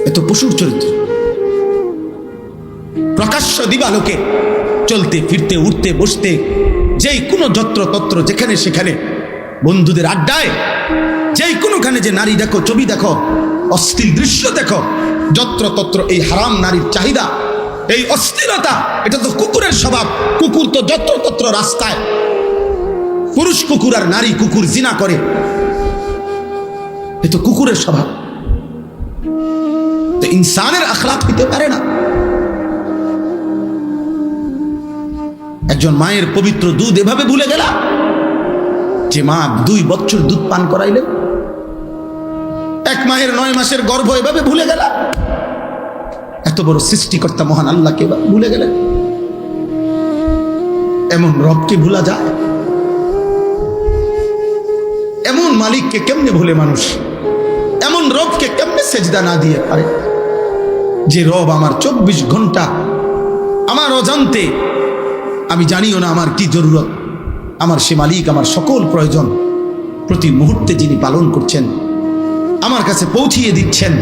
এত পশুর চরিত্র। প্রকাশ্য দিবালোকে চলতে ফিরতে, উঠতে বসতে, যেই কোনো যত্র তত্র, যেখানে সেখানে, বন্ধুদের আড্ডায়, যেই কোনোখানে যে নারী দেখো, ছবি দেখো, অশ্লীল দৃশ্য দেখো, যত্র তত্র এই হারাম নারীর চাহিদা, এই অস্থিরতা, এটা তো কুকুরের স্বভাব। কুকুর তো যত্র তত্র রাস্তায়, পুরুষ কুকুর আর নারী কুকুর জিনা করে, এ তো কুকুরের স্বভাব। তো ইনসানের আখলাক হইতে পারে না। একজন মায়ের পবিত্র দুধ এভাবে ভুলে গেলা, যে মা 2 বছর দুধ পান করাইলেন, এক মায়ের 9 মাসের গর্ভ এভাবে ভুলে গেলা, এত বড় সৃষ্টিকর্তা মহান আল্লাহকে ভুলে গেলেন। এমন রবকে ভুলা যায়? এমন মালিককে কেমনে ভুলে মানুষ, এমন রবকে কেমনে সেজদা না দিয়ে পারে, যে রব আমার 24 ঘন্টা আমার অজান্তে, আমি জানিও না আমার কি জরুরত, আমার সে মালিক আমার সকল প্রয়োজন প্রতি মুহূর্তে যিনি পালন করছেন, আমার কাছে পৌঁছিয়ে দিচ্ছেন,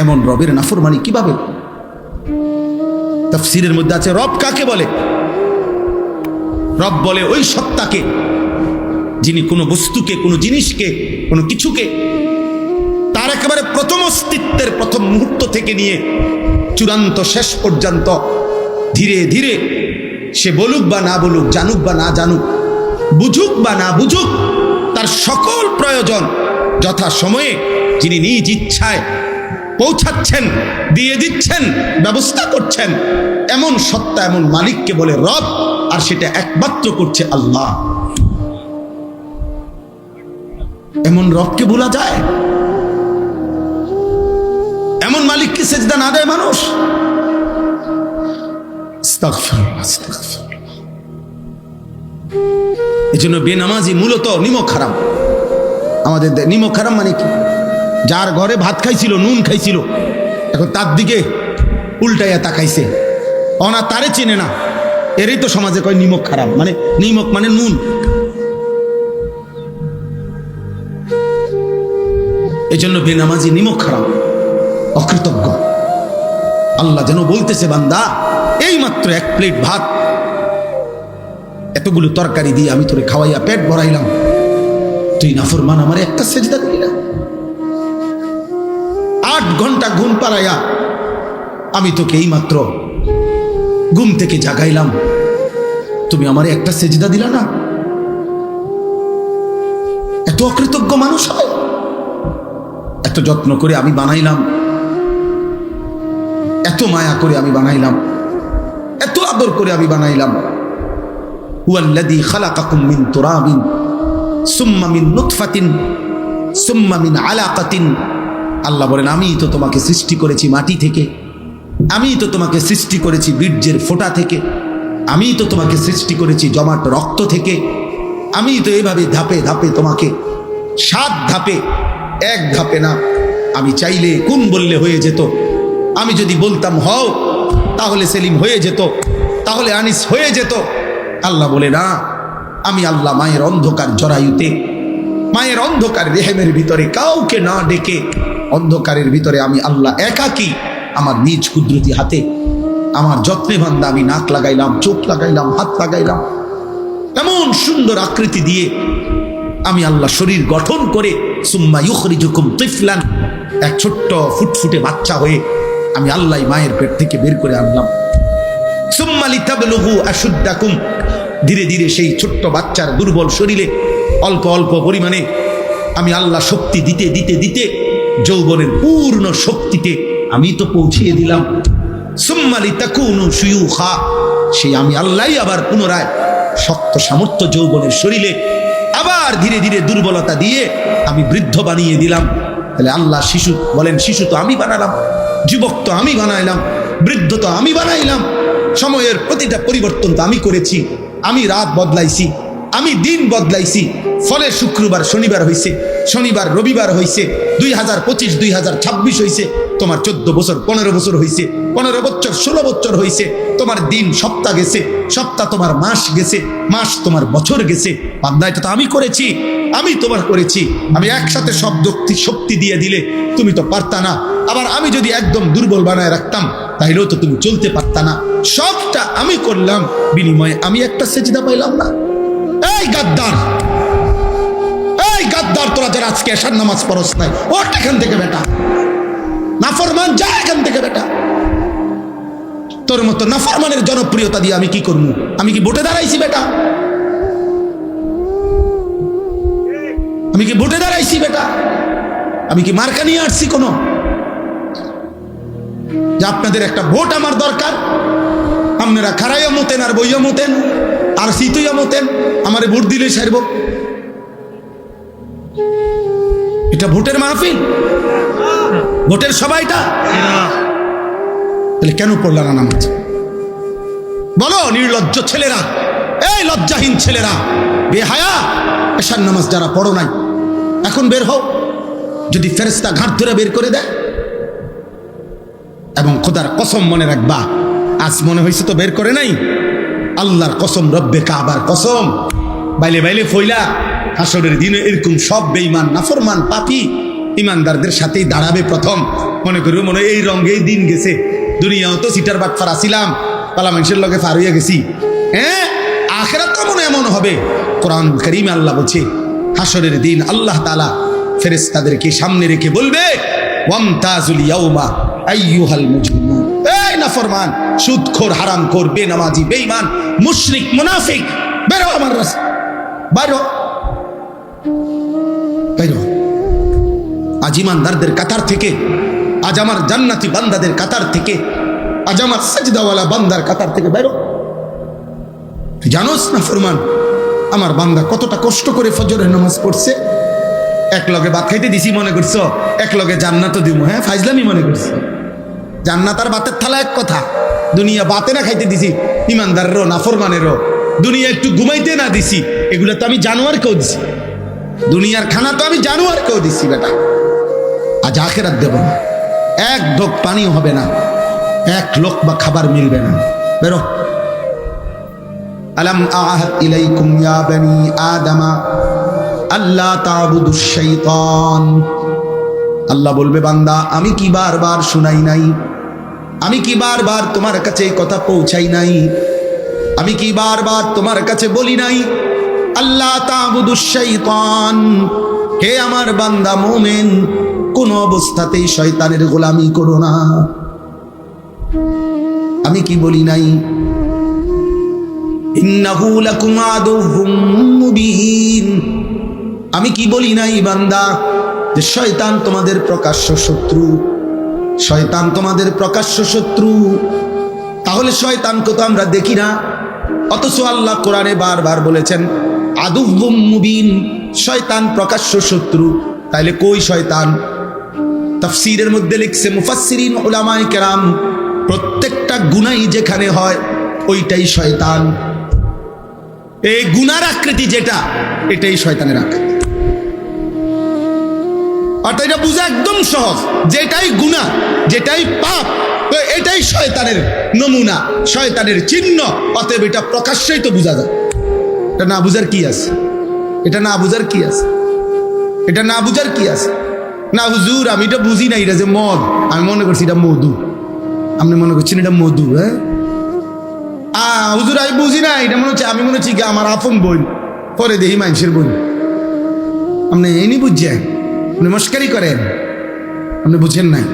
এমন রবের নাফরমানি কিভাবে? তাফসীরের মধ্যে আছে রব কাকে বলে? রব বলে ওই সত্তাকে যিনি কোনো বস্তুকে, কোনো জিনিসকে, কোনো কিছুকে তার একেবারে প্রথম অস্তিত্বের প্রথম মুহূর্ত থেকে নিয়ে চূড়ান্ত শেষ পর্যন্ত ধীরে ধীরে সে বলুক বা না বলুক, জানুক বা না জানুক, বুঝুক বা না বুঝুক, তার সকল প্রয়োজন যথা সময়ে যিনি নিজ ইচ্ছায় পৌঁছাচ্ছেন, দিয়ে দিচ্ছেন, ব্যবস্থা করছেন, এমন সত্তা, এমন মালিককে বলে রব। আর সেটা একমাত্র করছে আল্লাহ। এমন রবকে ভোলা যায়? এমন মালিককে সেজদা না দেয় মানুষ? আস্তাগফিরুল্লাহ, আস্তাগফিরুল্লাহ। এজন্য বেনামাজি মূলত নিমক হারাম। আমাদের নিমক হারাম মানে কি? যার ঘরে ভাত খাইছিল, নুন খাইছিল, এখন তার দিকে উল্টাইয়া তাকাইছে, অনা তারে চেনে না, এরই তো সমাজে কয় নিমক খারাপ। মানে নিমক মানে নুন। এই জন্য বেনামাজি নিমক খারাপ, অকৃতজ্ঞ। আল্লাহ যেন বলতেছে, বান্দা এই মাত্র 1 প্লেট ভাত, এতগুলো তরকারি দিয়ে আমি তোরে খাওয়াইয়া পেট ভরাইলাম, তুই নাফরমান আমার একটা সেজদা দিলি না। 8 ঘন্টা ঘুম পাড়াইয়া আমি তোকে এই মাত্র ঘুম থেকে জাগাইলাম, তুমি আমার একটা সেজদা দিলা না। এত অকৃতজ্ঞ মানুষ হয়? এত যত্ন করে আমি বানাইলাম, এত মায়া করে আমি বানাইলাম, এত আদর করে আমি বানাইলাম। হুয়াল্লাযী খালাকাকুম মিন তুরাবিন সুম্মা মিন নুতফাতিন সুম্মা মিন আলাকাতিন। আল্লাহ বলেন, আমি তো তোমাকে সৃষ্টি করেছি মাটি থেকে, আমি তো তোমাকে সৃষ্টি করেছি বীর্যের ফোঁটা থেকে, আমি তো তোমাকে সৃষ্টি করেছি জমাট রক্ত থেকে, আমি তো এইভাবে ধাপে ধাপে তোমাকে 7 ধাপে, 1 ধাপে না। আমি চাইলে কোন বললে হয়ে যেত, আমি যদি বলতাম হও তাহলে সেলিম হয়ে যেত, তাহলে আনিস হয়ে যেত। আল্লাহ বলে না, আমি আল্লাহ মায়ের অন্ধকার জরায়ুতে, মায়ের অন্ধকার রেহেমের ভিতরে কাউকে না ডেকে, অন্ধকারের ভিতরে আমি আল্লাহ একাকী আমার নিজ কুদরতি হাতে আমার যত্নে বান্দা আমি নাক লাগাইলাম, চোখ লাগাইলাম, হাত লাগাইলাম, এমন সুন্দর আকৃতি দিয়ে আমি আল্লাহ শরীর গঠন করে সুম্মা ইউখরিজুকুম তিফলান, এক ছোট্ট ফুটফুটে বাচ্চা হয়ে আমি আল্লাহ মায়ের পেট থেকে বের করে আনলাম। সুম্মা লিতাবলুগু আশুদ্দাকুম, ধীরে ধীরে সেই ছোট্ট বাচ্চার দুর্বল শরীরে অল্প অল্প পরিমাণে আমি আল্লাহ শক্তি দিতে দিতে দিতে যৌবনের পূর্ণ শক্তিতে আমি তো পৌঁছিয়ে দিলাম। সুম্মা লিতাকুনু শুয়ুখা, সেই আমি আল্লাহই আবার পুনরায় শক্ত সামর্থ্য যৌবনের শরীরে আবার ধীরে ধীরে দুর্বলতা দিয়ে আমি বৃদ্ধ বানিয়ে দিলাম। তাহলে আল্লাহ শিশু বলেন, শিশু তো আমি বানালাম, যুবক তো আমি বানাইলাম, বৃদ্ধ তো আমি বানাইলাম, সময়ের প্রতিটা পরিবর্তন তো আমি করেছি, আমি রাত বদলাইছি, আমি দিন বদলাইছি, ফলে শুক্রবার শনিবার হয়েছে, শনিবার রবিবার হয়েছে, 2025 2026 হয়েছে, তোমার 14 বছর 15 বছর হয়েছে, 15 বছর 16 বছর হয়েছে, তোমার দিন সপ্তাহ গেছে, সপ্তাহ তোমার মাস গেছে, মাস তোমার বছর গেছে। বান্দা এটা তো আমি করেছি, আমি তোমার করেছি। আমি একসাথে সব শক্তি দিয়ে দিলে তুমি তো পারতা না, আবার আমি যদি একদম দুর্বল বানায় রাখতাম তাহলেও তো তুমি চলতে পারতা না। সবটা আমি করলাম, বিনিময়ে আমি একটা সেজদা পাইলাম না। এই গাদ্দার, এই গাদ্দার, তোরা যারা আজকে এশার নামাজ পড়স নাই, ওঠ এখান থেকে বেটা, নাফরমান, যা এখান থেকে বেটা। তোর মতো নাফরমানের জনপ্রিয়তা দিয়ে আমি কি করবো? আমি কি ভোটে দাঁড়াইছি বেটা? আমি কি ভোটে দাঁড়াইছি বেটা? আমি কি মার্কা নিয়ে আসছি কোনো? যে আপনাদের একটা ভোট আমার দরকার, আপনারা খারাইয়া মতেন আর বইয়া মতেন আর শীতইয়া মতেন, আমারে ভোট দিলে সারব। এটা ভোটের মাহফিল, ভোটের সবাইটা। তাহলে কেন পড়লা না নামাজ? বলো নির্লজ্জ ছেলেরা, এই লজ্জাহীন ছেলেরা, বেহায়া, এশার নামাজ যারা পড়ো নাই এখন বের হও, যদি ফেরেশতা ঘাট ধরে বের করে দেয়। এবং খোদার কসম মনে রাখবা, আজ মনে হয়েছে তো বের করে নাই, আল্লাহর কসম, রব্বে কাবার কসম, বাইলে বাইলে ফইলা হাসরের দিনে এরকম সব বেঈমান নাফরমান পাপী ইমানদারদের সাথেই দাঁড়াবে প্রথম। মনে করি মনে হয় এই রঙেই দিন গেছে, দুনিয়াও তো সিটার বাটফার আসিলাম, পালা মানুষের লগে পার হইয়া গেছি। হ্যাঁ, আখিরাত তো মনে এমন হবে। কোরআন কারীমে আল্লাহ বলছে হাসরের দিন আল্লাহ তাআলা ফেরেশতাদেরকে সামনে রেখে বলবে, ওয়ামতাজুল ইয়াউমা আইয়ুহাল মুজরিমুন, এই নাফরমান, সুদখোর, হারামখোর, বেনামাজি, বেঈমান, মুশরিক, মুনাফিক, বেরো আমার রাস্তা, বাইরো বাইরো। আজ ইমানদারদের কাতার থেকে, আজ আমার জান্নাতি বান্দাদের কাতার থেকে, আজ আমার সাজদাওয়ালা বান্দার কাতার থেকে বাইরো। তুই জানোস না ফরমান আমার বান্দা কতটা কষ্ট করে ফজরের নামাজ পড়ছে? এক লগে ভাত খাইতে দিছি মনে করছো এক লগে জান্নাতও দিব? হ্যাঁ, ফাইজলামি মনে করছো? জান্নাত আর ভাতের থালা এক কথা। দুনিয়া বাতে না খাইতে দিছি ইমানদারেরও নাফরমানেরও, দুনিয়া একটু ঘুমাইতে না দিছি, এগুলো তো আমি জানোয়ারকেও দিছি। দুনিয়ার খানা তো আমি জানোয়ারকেও দিছি বেটা। আজ আখিরাত দেব না, এক ঢোক পানিও হবে না, এক লোকমা খাবার মিলবে না। বেরো। আলাম আহাদ ইলাইকুম ইয়া বনি আদমা আল্লাহ তা'বুদুশ শাইতান। আল্লাহ বলবে, বান্দা আমি কি বারবার শুনাই নাই? আমি কি বারবার তোমার কাছে এই কথা পৌঁছাই নাই? আমি কি বারবার তোমার কাছে বলি নাই আল্লাহ তা'বুদুশ শাইতান, হে আমার বান্দা মুমিন, কোন অবস্থাতেই শয়তানের গোলামি করো না? আমি কি বলি নাই? ইন্নাহু লাকুম আদুউম মুবিন। আমি কি বলি নাই বান্দা যে শয়তান তোমাদের প্রকাশ্য শত্রু? শয়তান তোমাদের প্রকাশ্য শত্রু। তাহলে শয়তানকে তো আমরা দেখি না, অথচ আল্লাহ কোরআনে বারবার বলেছেন আদুউম মুবিন, শয়তান প্রকাশ্য শত্রু। তাইলে কই শয়তান? তাফসীরের মধ্যে লিখছে মুফাসসিরিন উলামায়ে কেরাম, প্রত্যেকটা গুনাহই যেখানে হয় ওইটাই শয়তান। এই গুনার আকৃতি যেটা, এটাই শয়তানের আকৃতি। অর্থাৎ এটা বোঝা একদম সহজ, যেটাই গুনাহ, যেটাই পাপ, তো এটাই শয়তানের নমুনা, শয়তানের চিহ্ন। অতএব এটা প্রকাশ্যেই তো বোঝা যায়। এটা না বুঝার কি আছে? এটা না বুঝার কি আছে? এটা না বুঝার কি আছে? না হুজুর আমি এটা বুঝি না, এটা যে মদ, আমি মনে করছি এটা মধু। আপনি মনে করছেন এটা মধু? হ্যাঁ হুজুর আমি বুঝি না, এটা মনে হচ্ছে, আমি মনে হচ্ছি আমার আপন বোন, পরে দেখি মানুষের বোন। আপনি এনি বুঝছেন, আপনি মস্কারি করেন, আপনি বুঝেন নাই,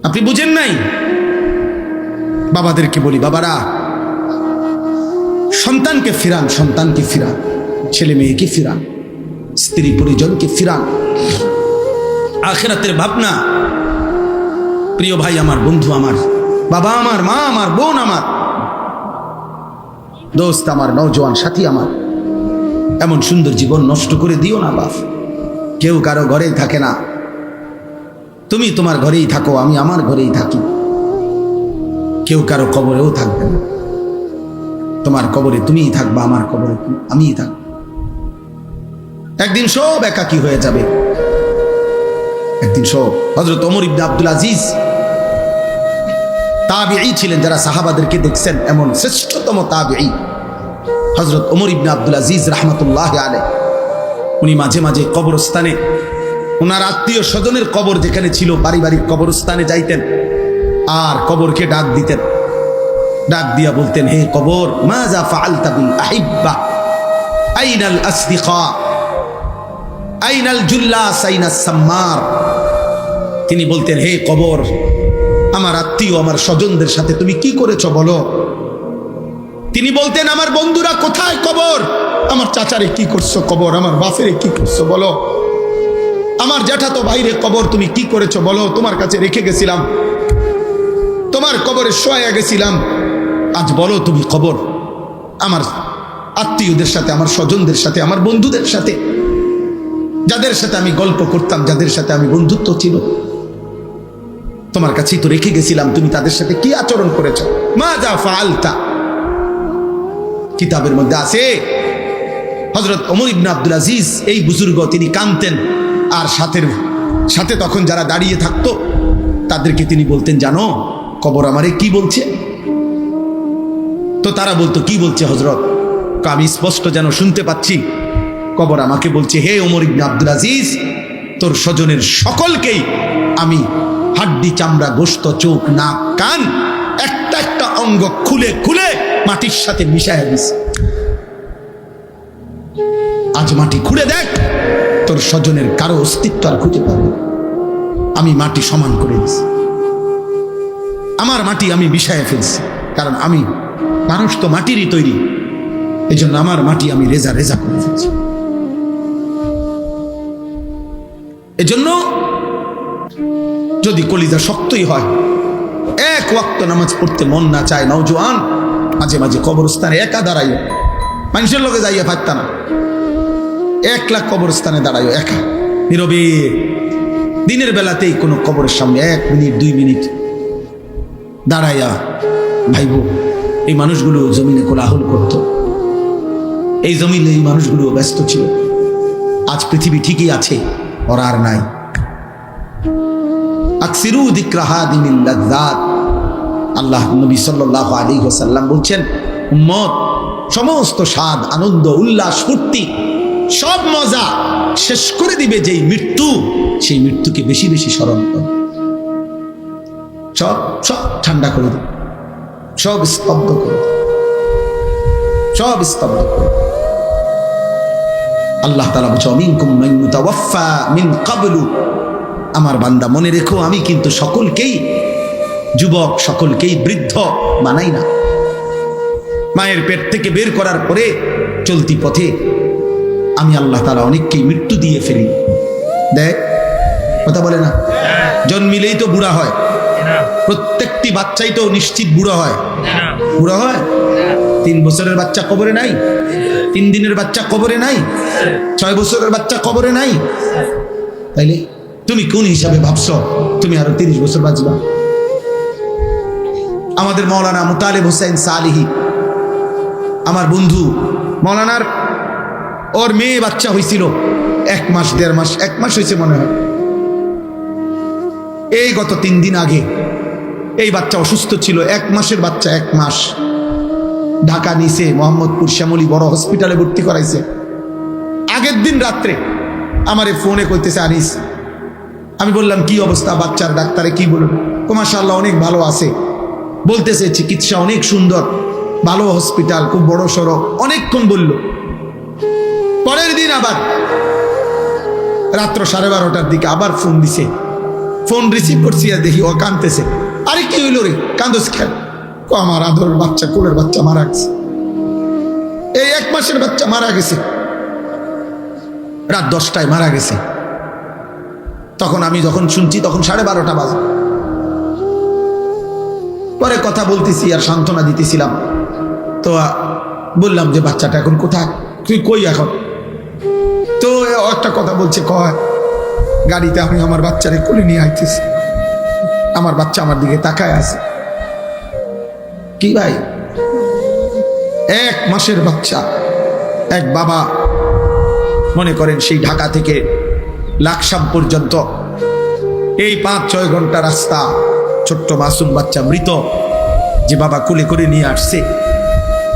আপনি বুঝেন নাই। বাবাদেরকে বলি, বাবারা সন্তানকে ফিরান, সন্তানকে ফিরান, ছেলে মেয়েকে ফিরান, স্ত্রী পরিজনকে ফিরান। আখিরাতের ভাবনা, প্রিয় ভাই আমার, বন্ধু আমার, বাবা আমার, মা আমার, বোন আমার, দোস্ত আমার, নওজোয়ান সাথী আমার, এমন সুন্দর জীবন নষ্ট করে দিও না বাপ। কেউ কারো ঘরেই থাকে না, তুমি তোমার ঘরেই থাকো, আমি আমার ঘরেই থাকি। কেউ কারো কবরেও থাকবে না, তোমার কবরে তুমিই থাকবা, আমার কবরে আমিই থাকবো। একদিন সব একাকী হয়ে যাবে, একদিন সব। হযরত ওমর ইবনে আব্দুল আজিজ তাবিঈ ছিলেন, যারা সাহাবাদেরকে দেখছেন, এমন শ্রেষ্ঠতম তাবিঈ হযরত ওমর ইবনে আব্দুল আজিজ রাহমাতুল্লাহ আলাইহি। উনি মাঝে মাঝে কবরস্থানে, ওনার আত্মীয় স্বজনের কবর যেখানে ছিল, পারিবারিক কবরস্থানে যাইতেন আর কবরকে ডাক দিতেন। ডাক দিয়া বলতেন, হে কবর, মাযা ফাআলতা বিল আহিব্বা, আইনাল আসদিকা, আইনাল জুল্লাস, আইনাস সাম্মার। তিনি বলতেন, হে কবর, আমার আত্মীয়, আমার স্বজনদের সাথে তুমি কি করেছো বলো। তিনি বলতেন, আমার বন্ধুরা কোথায় কবর, আমার চাচারে কি করছো কবর, আমার বাপেরে কি করছো বলো, আমার জ্যাঠাতো ভাইরে কবর তুমি কি করেছো বলো। তোমার কাছে রেখে গেছিলাম, তোমার কবরে শোয়া গেছিলাম, আজ বলো তুমি কবর। আমার আত্মীয়দের সাথে, আমার স্বজনদের সাথে, আমার বন্ধুদের সাথে, যাদের সাথে আমি গল্প করতাম, যাদের সাথে আমি বন্ধুত্ব ছিল, তোমার কাছেই তো রেখে গেছিলাম, তুমি তাদের সাথে কি আচরণ করেছো। মাযা ফাআলতা, কিতাবের মধ্যে আছে হযরত ওমর ইবনে আব্দুল আজিজ এই বুজুর্গ তিনি কাঁদতেন, আর সাথে তখন যারা দাঁড়িয়ে থাকতো তাদেরকে তিনি বলতেন, জানো কবর আমারে কি বলছে? তো তারা বলতো, কি বলছে হযরত? আমি স্পষ্ট যেন শুনতে পাচ্ছি, কবর আমাকে বলছে, হে ওমর ইবনে আব্দুল আজিজ, তোর স্বজনের সকলকেই আমি হাড্ডি চামড়া গোশত চোখ নাক কান একটা একটা অঙ্গ খুলে খুলে মাটির সাথে মিশাইয়া দিছি। আজ মাটি খুঁড়ে দেখ, তোর স্বজনের কারো অস্তিত্ব আর খুঁজে পাবে। আমি মাটি সমান করে দিছি, আমার মাটি আমি মিশাইয়া ফেলছি, কারণ আমি মানুষ তো মাটিরই তৈরি, এই জন্য আমার মাটি আমি রেজা রেজা করে ফেলছি। এজন্য যদি কলিজা শক্তই হয়, এক ওয়াক্ত নামাজ পড়তে মন না চায়, নওজোয়ান মাঝে মাঝে কবরস্থানে একা দাঁড়াইও, মানুষের লোকে যাইয়া পারত না, 1 লাখ কবরস্থানে দাঁড়াইও একা নীরবে, দিনের বেলাতেই কোনো কবরের সামনে 1 মিনিট 2 মিনিট দাঁড়াইয়া ভাইব। এই মানুষগুলো জমিনে কোলাহল করত, এই জমিনে এই মানুষগুলো ব্যস্ত ছিল। আজ পৃথিবী ঠিকই আছে, ওরা আর নাই। আকসিরু যিকরা হাদিমিল লাযযাত, আল্লাহ নবী সাল্লাল্লাহু আলাইহি ওয়াসাল্লাম বলছেন, উম্মত সমস্ত স্বাদ আনন্দ উল্লাস ফুর্তি সব মজা শেষ করে দিবে যেই মৃত্যু, সেই মৃত্যুকে বেশি বেশি স্মরণ করো। সব সব ঠান্ডা করে দিবে, সব স্তব্ধ করে দিবে, সব স্তব্ধ করে দিবে। আল্লাহ তাআলা বলছে, মিনকুম মান ইউতাওয়াফা মিন ক্বাবলু, আমার বান্দা মনে রেখো আমি কিন্তু সকলকেই যুবক সকলকেই বৃদ্ধ বানাই না। মায়ের পেট থেকে বের করার পরে চলতি পথে আমি আল্লাহ তাআলা অনেককেই মৃত্যু দিয়ে ফেলি। দেখ, কথা বলে না, জন্মিলেই তো বুড়া হয়, প্রত্যেকটি বাচ্চাই তো নিশ্চিত বুড়া হয়, বুড়া হয়। 3 বছরের বাচ্চা কবরে নাই, 3 দিনের বাচ্চা কবরে নাই, 6 বছরের বাচ্চা কবরে নাই। তাইলে তুমি কোন হিসাবে ভাবছো তুমি আরো 30 বছর বাঁচবা? আমাদের মাওলানা মুতালেব হোসেন সালিহি, আমার বন্ধু, মাওলানার ওর মেয়ে বাচ্চা হয়েছিল 1 মাস 1.5 মাস, 1 মাস হয়েছে মনে হয়। এই গত 3 দিন আগে এই বাচ্চা অসুস্থ ছিল, 1 মাসের বাচ্চা, 1 মাস। ঢাকা নিছে, মোহাম্মদপুর শ্যামলী বড় হসপিটালে ভর্তি করাইছে। আগের দিন রাত্রে আমারে ফোনে কইতেছে, আনিস, আমি বললাম কি অবস্থা বাচ্চার? ডাক্তারে কি বলল? মাশাআল্লাহ অনেক ভালো আছে, বলতেছে চিকিৎসা অনেক সুন্দর, ভালো হসপিটাল, খুব বড় সড়ো, অনেকক্ষণ বলল। পরের দিন আবার রাত্র 12:30টার দিকে আবার ফোন দিছে, ফোন রিসিভ করছি আর দেখি ও কাঁদতেছে। আরে কি হইল রে, কান্দোস খেল? আমার আদরের বাচ্চা, কোলের বাচ্চা মারা গেছে, এই 1 মাসের বাচ্চা মারা গেছে, রাত 10টায় মারা গেছে। তখন আমি যখন শুনছি তখন 12:30 বাজে। পরে কথা বলতেছি আর সান্ত্বনা দিতেছিলাম, তো বললাম যে বাচ্চাটা এখন কোথায়, তুই কই এখন? তো একটা কথা বলছে, কয় গাড়িতে আমি আমার বাচ্চারে কোলে নিয়ে আইতেছি, আমার বাচ্চা আমার দিকে তাকায় আছে। কি ভাই, 1 মাসের বাচ্চা, এক বাবা মনে করেন সেই ঢাকা থেকে লাকসাম পর্যন্ত এই 5-6 ঘন্টা রাস্তা, ছোট্ট মাসুম বাচ্চা মৃত, যে বাবা কোলে করে নিয়ে আসছে,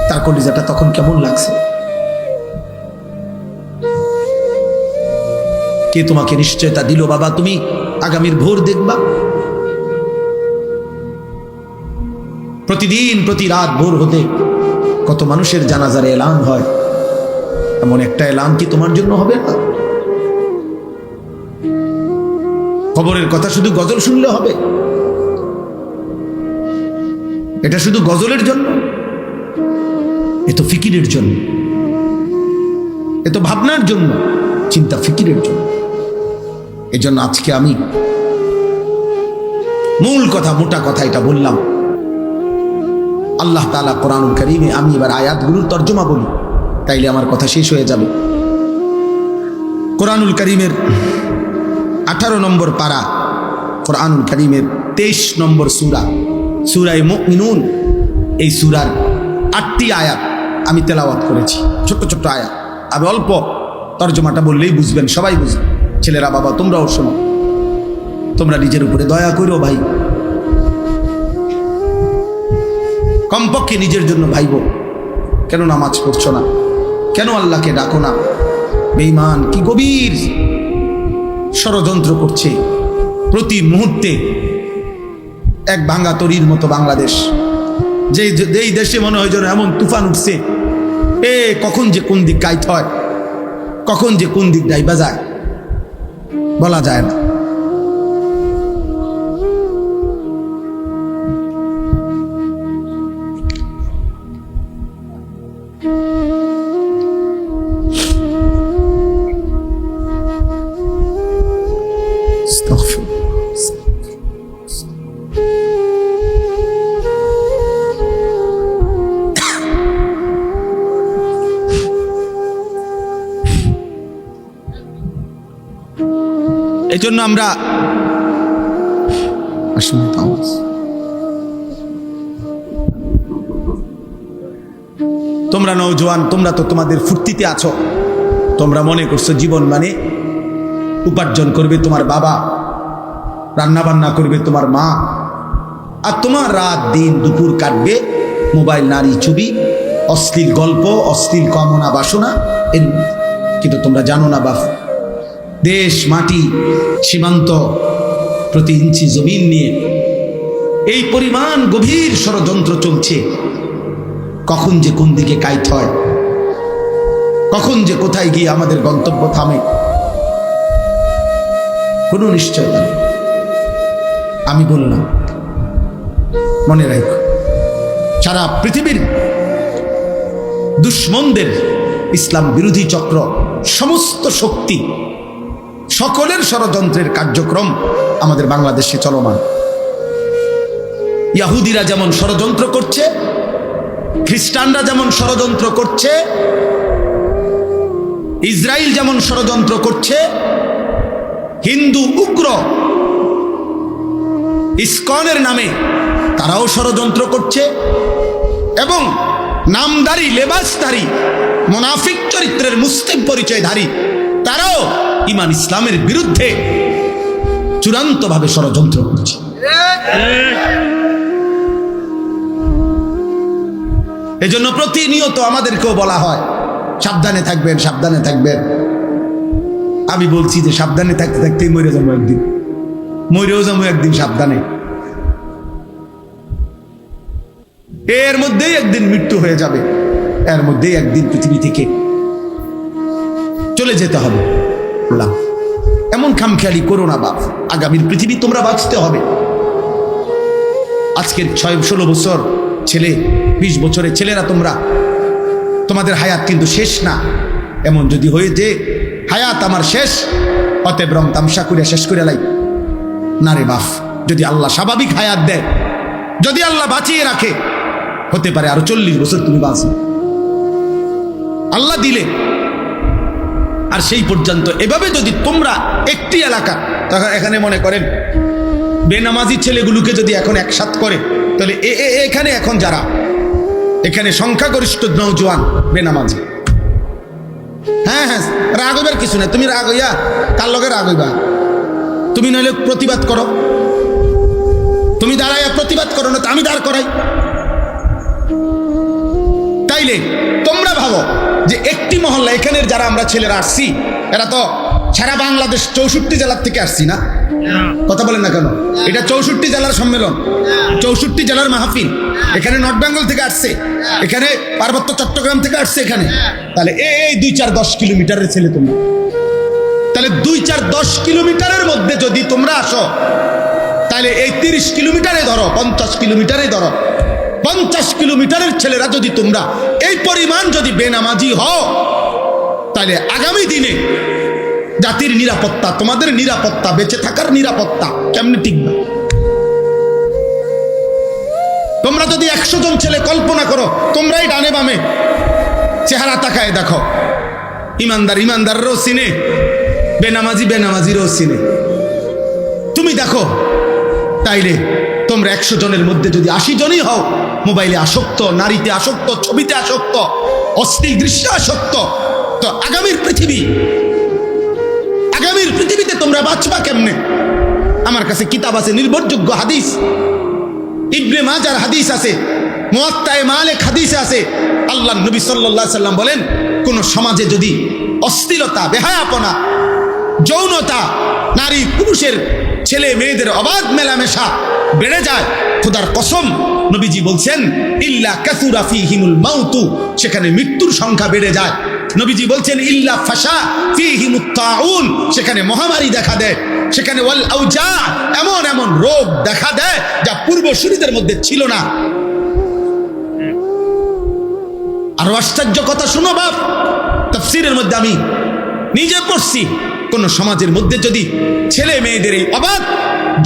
তার কলিজাটা তখন কেমন লাগছে? কে তোমাকে নিশ্চয়তা দিল বাবা তুমি আগামীর ভোর দেখবা? প্রতিদিন প্রতি রাত ভোর হতে কত মানুষের জানাজার এলান হয়, এমন একটা এলান কি তোমার জন্য হবে না? খবরের কথা শুধু গজল শুনলে হবে? এটা শুধু গজলের জন্য? এ তো ফিকিরের জন্য, এ তো ভাবনার জন্য, চিন্তা ফিকিরের জন্য। এজন্য আজকে আমি মূল কথা, মোটা কথা এটা বললাম। আল্লাহ তাআলা কোরআনুল কারীমে, আমি এবার আয়াতগুলোর তর্জমা বলি, তাইলে আমার কথা শেষ হয়ে যাবে। কোরআনুল কারীমের 18 নম্বর পারা, কোরআনুল কারীমের 23 নম্বর সূরা, সূরা মুমিনুন। এই সূরার 8টি আয়াত আমি তেলাওয়াত করেছি, ছোট্ট ছোট্ট আয়াত। আমি অল্প তর্জমাটা বললেই বুঝবেন, সবাই বুঝবেন। ছেলেরা বাবা তোমরাও শোনো, তোমরা নিজের উপরে দয়া করো ভাই, কমপক্ষে নিজের জন্য ভাইব। কেন নামাজ পড়ছো না? কেন আল্লাহকে ডাকো না? বেঈমান কি গভীর ষড়যন্ত্র করছে প্রতি মুহূর্তে। এক ভাঙা তরির মতো বাংলাদেশ, যেই দেশে মনে হয় যেন এমন তুফান উঠছে, কখন যে কোন দিক গাইত হয়, কখন যে কোন দিক ডাইবা যায় বলা যায় না। এই জন্য আমরা তোমরা নওজোয়ান, তোমরা তো তোমাদের ফুর্তিতে আছো। তোমরা মনে করছো জীবন মানে উপার্জন করবে তোমার বাবা, রান্না বান্না করবে তোমার মা, আর তোমার রাত দিন দুপুর কাটবে মোবাইল, নারী, ছবি, অশ্লীল গল্প, অশ্লীল কামনা বাসনা। কিন্তু তোমরা জানো না বাপ, দেশ মাটি সীমান্ত প্রতি ইঞ্চি জমিন নিয়ে এই পরিমাণ গভীর ষড়যন্ত্র চলছে। কখন যে কোন দিকে কাইট হয়, কখন যে কোথায় গিয়ে আমাদের গন্তব্য থামে, কোনো নিশ্চয়তা নেই। আমি বললাম, মনে রাখো, সারা পৃথিবীর দুশ্মনদের, ইসলাম বিরোধী চক্র, সমস্ত শক্তি, সকলের ষড়যন্ত্রের কার্যক্রম আমাদের বাংলাদেশে চলমান। ইহুদিরা যেমন ষড়যন্ত্র করছে, খ্রিস্টানরা যেমন ষড়যন্ত্র করছে, ইসরায়েল যেমন ষড়যন্ত্র করছে, হিন্দু উগ্র ইসকনের নামে তারাও ষড়যন্ত্র করছে, এবং নামধারী, লেবাসধারী, মুনাফিক চরিত্রের মুসলিম পরিচয়ধারী তারাও ঈমান ইসলামের বিরুদ্ধে চূড়ান্তভাবে ষড়যন্ত্র করছে। এজন্য প্রতিনিয়ত আমাদেরকেও বলা হয় সাবধানে থাকবেন, সাবধানে থাকবেন। আমি বলছি যে সাবধানে থাকতে থাকতেই মরে যাবো একদিন, মরেও যাবো একদিন সাবধানে। এর মধ্যেই একদিন মৃত্যু হয়ে যাবে, এর মধ্যেই একদিন পৃথিবী থেকে চলে যেতে হবে। এমন খামখেয়ালি করো না বাপ, আগামীর পৃথিবী তোমরা বাঁচতে হবে। আজকের 6-16 বছর ছেলে, 20 বছরের ছেলেরা তোমরা, তোমাদের হায়াত কিন্তু শেষ না। এমন যদি হয়ে যে হায়াত আমার শেষ, অতএব রং তামসা করে শেষ করে লাই না রে বাপ। যদি আল্লাহ স্বাভাবিক হায়াত দেয়, যদি আল্লাহ বাঁচিয়ে রাখে, হতে পারে আরো 40 বছর তুমি বাঁচবে, আল্লাহ দিলে। আর সেই পর্যন্ত এভাবে যদি তোমরা একটি এলাকা, তখন এখানে মনে করেন বেনামাজি ছেলেগুলোকে যদি এখন একসাথ করে, তাহলে এখানে এখন যারা এখানে সংখ্যাগরিষ্ঠ নওজোয়ান বেনামাজি, হ্যাঁ হ্যাঁ, রাগ হইবার কিছু নাই। তুমি রাগ হইয়া কার লগে রাগ হইবা? তুমি নইলে প্রতিবাদ করো, তুমি দাঁড়াইয়া প্রতিবাদ করো, না তো আমি দাঁড় করাই। তাইলে তোমরা ভাবো যে একটি মহল্লা, এখানের যারা আমরা ছেলেরা আসছি, এরা তো সারা বাংলাদেশ 64 জেলার থেকে আসছি না? কথা বলেন না কেন? এটা 64 জেলার সম্মেলন, 64 জেলার মাহফিল। এখানে নর্থ বেঙ্গল থেকে আসছে, এখানে পার্বত্য চট্টগ্রাম থেকে আসছে এখানে। তাহলে এই 2-4-10 কিলোমিটারের ছেলে তোমরা, তাহলে 2-4-10 কিলোমিটারের মধ্যে যদি তোমরা আসো, তাহলে এই 30 কিলোমিটারে ধরো, 50 কিলোমিটারে ধরো, 50 কিলোমিটারের ছেলেরা যদি তোমরা এই পরিমাণ যদি বেনামাজি হও, তাহলে আগামী দিনে জাতির নিরাপত্তা, তোমাদের নিরাপত্তা, বেঁচে থাকার নিরাপত্তা কেমনে টিকবে? তোমরা যদি 100 জন ছেলে কল্পনা করো, তোমরাই ডানে বামে চেহারা তাকায় দেখো, ইমানদার ইমানদাররাও চিনে, বেনামাজি বেনামাজিরও চিনে, তুমি দেখো। তাইলে তোমরা 100 জনের মধ্যে যদি 80 জনই হও, মোবাইলে আসক্ত, নারীতে আসক্ত, ছবিতে আসক্ত, অশ্লীল দৃশ্যে আসক্ত। তো আগামীর পৃথিবীতে তোমরা বাঁচবা কেমনে? আমার কাছে কিতাব আছে, নির্ভরযোগ্য হাদিস, ইবনে মাজার হাদিস আছে, মুয়াত্তায়ে মালিক হাদিস আছে। আল্লাহ নবী সাল্লাল্লাহু আলাইহি সাল্লাম বলেন, কোন সমাজে যদি অশ্লীলতা, বেহায়াপনা, যৌনতা, নারী পুরুষের, ছেলে মেয়েদের অবাধ মেলামেশা বেড়ে যায়, খোদার কসম নবীজি বলছেন ইল্লা কাসুরা ফীহিমুল মাউতু, সেখানে মৃত্যুর সংখ্যা বেড়ে যায়। নবীজি বলছেন ইল্লা ফাশা ফীহিমুত তাউন, সেখানে মহামারী দেখা দেয়, সেখানে ওয়াল আউজা, এমন এমন রোগ দেখা দেয় যা পূর্বসূরীদের মধ্যে ছিল না। আরো আশ্চর্য কথা শুনো বাপ, তাফসীরের মধ্যে আমি নিজে পড়ছি, কোন সমাজের মধ্যে যদি ছেলে মেয়েদের এই অবাধ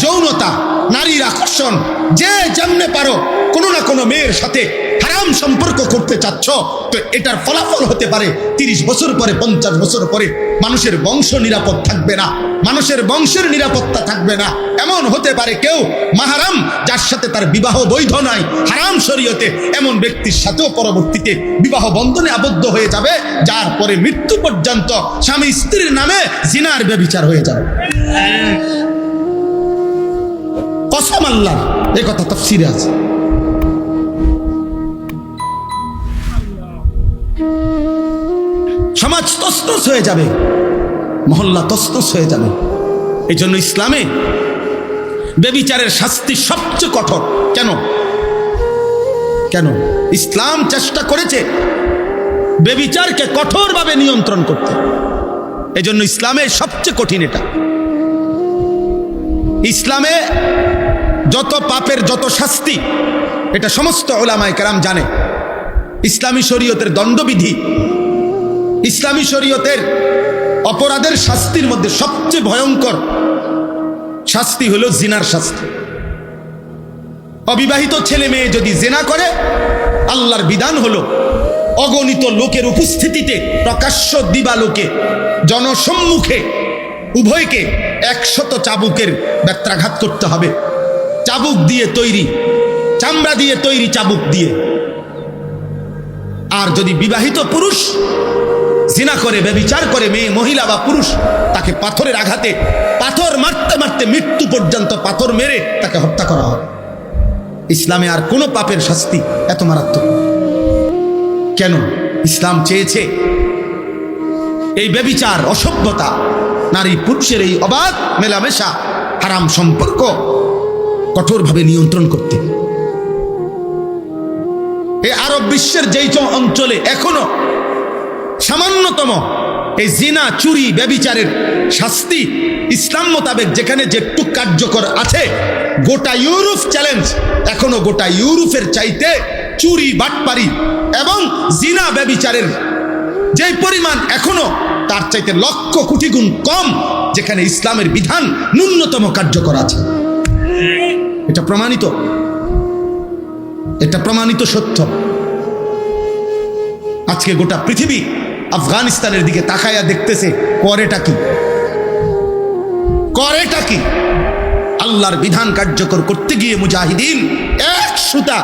যৌনতা, নারীর আকর্ষণ, যে যেমনে পারো কোনো না কোনো মেয়ের সাথে হারাম সম্পর্ক করতে চাচ্ছ, তো এটার ফলাফল হতে পারে 30 বছর পরে, 50 বছর পরে মানুষের বংশ নিরাপদ থাকবে না, মানুষের বংশের নিরাপত্তা থাকবে না। এমন হতে পারে কেউ মাহারাম, যার সাথে তার বিবাহ বৈধ নয়, হারাম শরীয়তে, এমন ব্যক্তির সাথেও পরবর্তীতে বিবাহ বন্ধনে আবদ্ধ হয়ে যাবে, যার পরে মৃত্যু পর্যন্ত স্বামী স্ত্রীর নামে জিনার ব্যভিচার হয়ে যাবে। কসম আল্লাহ, এই কথা তাফসীরে আছে। সমাজ তছনছ হয়ে যাবে, মহল্লা তছনছ হয়ে যাবে। এই জন্য ইসলামে ব্যভিচারের শাস্তি সবচেয়ে কঠোর। কেন? ইসলাম চেষ্টা করেছে ব্যভিচারকে কঠোরভাবে নিয়ন্ত্রণ করতে। এই জন্য ইসলামে সবচেয়ে কঠিন এটা। ইসলামে যত পাপের যত শাস্তি, এটা সমস্ত উলামায়ে কেরাম জানে। ইসলামী শরীয়তের দণ্ডবিধি, ইসলামী শরীয়তের অপরাধের শাস্তির মধ্যে সবচেয়ে ভয়ঙ্কর শাস্তি হলো জিনার শাস্তি। অবিবাহিত ছেলে মেয়ে যদি জিনা করে, আল্লাহর বিধান হলো অগণিত লোকের উপস্থিতিতে, প্রকাশ্য দিবালোকে, জনসম্মুখে উভয়কে 100 চাবুকের বেত্রাঘাত করতে হবে। চাবুক দিয়ে তৈরি, চামড়া দিয়ে তৈরি চাবুক দিয়ে। আর যদি বিবাহিত পুরুষ জিনা করে, ব্যভিচার করে, মেয়ে, মহিলা বা পুরুষ, তাকে পাথরের আঘাতে, পাথর মারতে মারতে মৃত্যু পর্যন্ত পাথর মেরে তাকে হত্যা করা হয়। ইসলামে আর কোনো পাপের শাস্তি এত মারাত্মক কেন? ইসলাম চেয়েছে এই ব্যভিচার, অসভ্যতা, নারী পুরুষের এই অবাধ মেলামেশা, হারাম সম্পর্ক কঠোরভাবে নিয়ন্ত্রণ করতে। এই আরব বিশ্বের যেই অঞ্চলে এখনো সামান্যতম এই জিনা, চুরি, ব্যভিচারের শাস্তি ইসলাম মোতাবেক যেখানে যেটুকু কার্যকর আছে, গোটা ইউরোপ চ্যালেঞ্জ, এখনো গোটা ইউরোপের চাইতে চুরি, বাটপারি এবং জিনা, ব্যভিচারের যে পরিমাণ এখনো তার চাইতে লক্ষ কোটি গুণ কম, যেখানে ইসলামের বিধান ন্যূনতম কার্যকর আছে। এটা প্রমাণিত সত্য। আজকে গোটা পৃথিবী আফগানিস্তানের দিকে তাকায়া দেখতেছে, করেটা কি? আল্লাহর বিধান কার্যকর করতে গিয়ে মুজাহিদিন এক সুতা,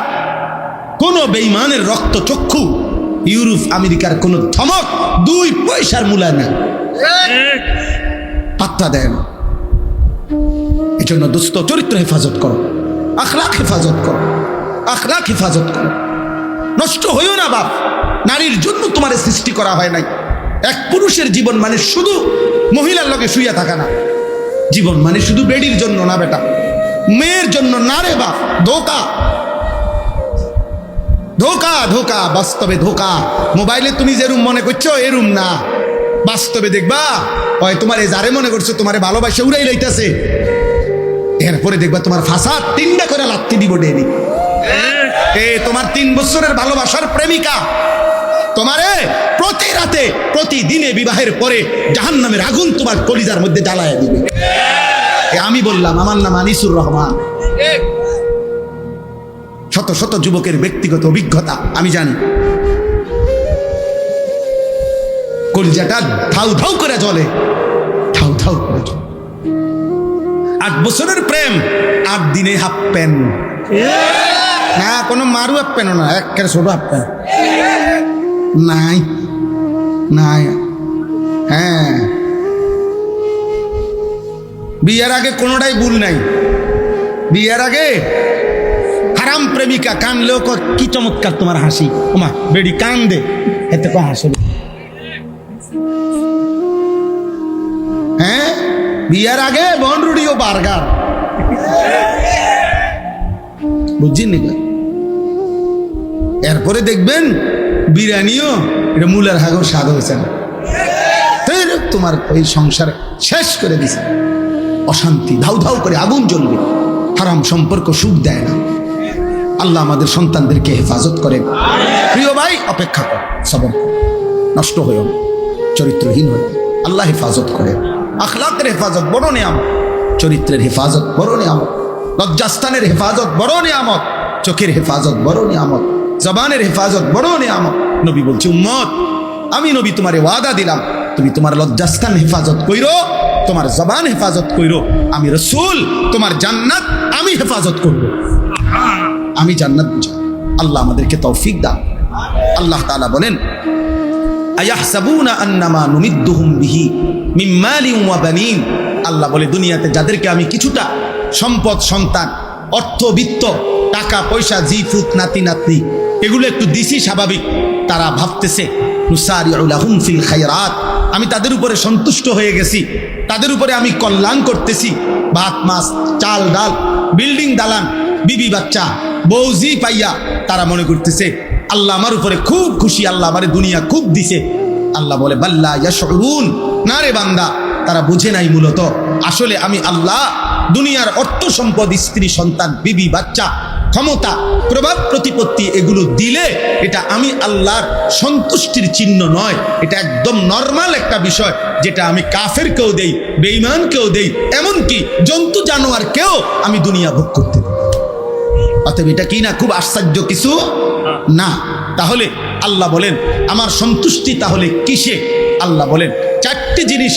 কোন বেঈমানের রক্ত চক্ষু, ইউরোপ আমেরিকার কোন ধমক 2 পয়সার মূল্য নেই, পাত্তা দেয় না। এজন্য দোস্ত, চরিত্র হেফাজত করো, আখলাক হেফাজত করো, নষ্ট হইও না বাপ। নারীর জন্য তোমার সৃষ্টি করা হয় নাই। এক পুরুষের জীবন মানে শুধু মহিলার লগে শুইয়া থাকা না, জীবন মানে শুধু বেডির জন্য না বেটা, মেয়ের জন্য না রে বাপ। ধোকা, বাস্তবে ধোকা। মোবাইলে তুমি যে রুম মনে করছো এ রুম না, বাস্তবে দেখবা ওই তোমার যারে মনে করছো তোমারে ভালোবাসে উড়াই লইতেছে, এরপরে দেখবা তোমার ফাসাদ 3টা করে লাত্তি দিব ডেলি। তোমার 3 বছরের ভালোবাসার প্রেমিকা তোমারে প্রতি রাতে, প্রতিদিনে বিবাহের পরে জাহান্নামের আগুন তোমার কলিজার মধ্যে জ্বালায় দিবে। আমি বললাম, আমার নাম আনিসুর রহমান। শত শত যুবকের ব্যক্তিগত অভিজ্ঞতা আমি জানি। কলিজাটা ধাউ ধাউ করে জ্বলে, 8 বছরের প্রেম, 8 দিনে হাফ প্যান্ট। না কোনো মারু আপেন না, একের ছোট আপেন নাই নাই। হ্যাঁ, বিয়ের আগে কোনোটাই ভুল নাই। বিয়ের আগে হারাম প্রেমিকা কানলেও কি চমৎকার তোমার হাসি, ওমা বেডি কান দে, এতে কো হাসো। হ্যাঁ, বিয়ের আগে বনরুডি ও বার্গার, বুঝছেন? এরপরে দেখবেন বিরিয়ানিও এটা মূলের হাগও স্বাদ হয়েছে না, তোমার ওই সংসার শেষ করে দিছে। অশান্তি ধাউ ধাউ করে আগুন জ্বলবে, হারাম সম্পর্ক সুখ দেয় না। আল্লাহ আমাদের সন্তানদেরকে হেফাজত করেন। প্রিয় ভাই, অপেক্ষা কর, সবর কর, নষ্ট হয়েও চরিত্রহীন হয়ে আল্লাহ হেফাজত করেন। আখলাকের হেফাজত বড় নিয়ামত, চরিত্রের হেফাজত বড় নিয়ামত, লজ্জাস্থানের হেফাজত বড় নিয়ামত, চোখের হেফাজত বড় নিয়ামত, জবানের হেফাজত বড় নিয়ামত। নবী বলছে, উম্মত আমি নবী তোমারে ওয়াদা দিলাম, তুমি তোমার লজ্জাস্থান হেফাজত কইরো, তোমার জবান হেফাজত কইরো, আমি রাসূল তোমার জান্নাত আমি হেফাজত করব, আমি জান্নাত বুঝাই। আল্লাহ আমাদেরকে তৌফিক দান। আল্লাহ তাআলা বলেন, আয়াহসাবুনা আন্নামা নুমিদ্দুহুম বিহি মিন মালিন ওয়া বানিন। আল্লাহ বলে, দুনিয়াতে যাদেরকে আমি কিছুটা সম্পদ, সন্তান, অর্থ, বিত্ত, টাকা পয়সা, জি ফুত, নাতি নাতনি এগুলো একটু দিছি, স্বাভাবিক তারা ভাবতেছে নুসারিউ লাহুম ফিল খায়রাত, আমি তাদের উপরে সন্তুষ্ট হয়ে গেছি, তাদের উপরে আমি কল্যাণ করতেছি। ভাত মাছ চাল ডাল, বিল্ডিং দালান, বিবি বাচ্চা, বউজি পাইয়া তারা মনে করতেছে আল্লাহ আমার উপরে খুব খুশি, আল্লাহ আমারে দুনিয়া খুব দিছে। আল্লাহ বলে, বাল্লা ইয়াশউরুন, না রে বান্দা, তারা বুঝে নাই মূলত আসলে আমি আল্লাহ দুনিয়ার অর্থ সম্পদ, স্ত্রী সন্তান, বিবি বাচ্চা, ক্ষমতা, প্রভাব প্রতিপত্তি এগুলো দিলে এটা আমি আল্লাহর সন্তুষ্টির চিহ্ন নয়, এটা একদম নর্মাল একটা বিষয়, যেটা আমি কাফেরকেও দেই, বেঈমানকেও দেই, এমনকি জন্তু জানোয়ারকেও আমি দুনিয়া ভোগ করতে দিই। অতএব এটা কি না খুব আশ্চর্য কিছু না? তাহলে আল্লাহ বলেন আমার সন্তুষ্টি তাহলে কিসে? আল্লাহ বলেন চারটি জিনিস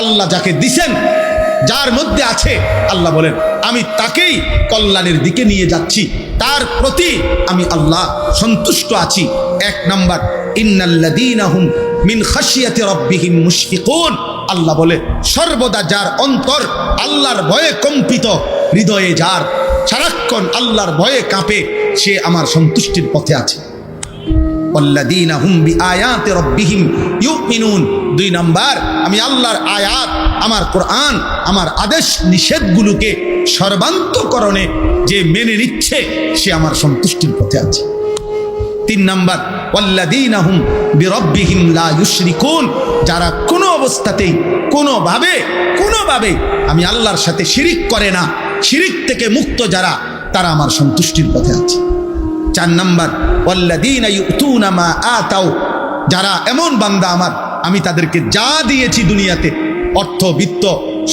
আল্লাহ যাকে দিছেন, যার মধ্যে আছে, আল্লাহ বলেন আমি তাকেই কল্যাণের দিকে নিয়ে যাচ্ছি, তার প্রতি আমি আল্লাহ সন্তুষ্ট আছি। এক নাম্বার, ইন্নাল্লাযীনা হুম মিন খাশিয়াতি রাব্বিহিম মুশফিকুন। আল্লাহ বলে সর্বদা যার অন্তর আল্লাহর ভয়ে কম্পিত, হৃদয়ে যার সারাক্ষণ আল্লাহর ভয়ে কাঁপে, সে আমার সন্তুষ্টির পথে আছে। ওয়াল্লাযীনা হুম বিআয়াতি রাব্বিহিম ইউমিনুন। দুই নাম্বার, আমি আল্লাহর আয়াত, আমার কোরআন, আমার আদেশ নিষেধগুলোকে সর্বান্তকরণে যে মেনে নিচ্ছে, সে আমার সন্তুষ্টির পথে আছে। তিন নাম্বার, ওয়াল্লাযীনা হুম বিরাব্বিহিম লা ইউশরিকুন। যারা কোনো অবস্থাতেই কোনোভাবে আমি আল্লাহর সাথে শিরিক করে না, শিরিক থেকে মুক্ত যারা, তারা আমার সন্তুষ্টির পথে আছে। চার নাম্বার, ওয়াল্লাযীনা ইউতুনা মা আতাউ। যারা এমন বান্দা আমার, আমি তাদেরকে যা দিয়েছি দুনিয়াতে, অর্থ বিত্ত,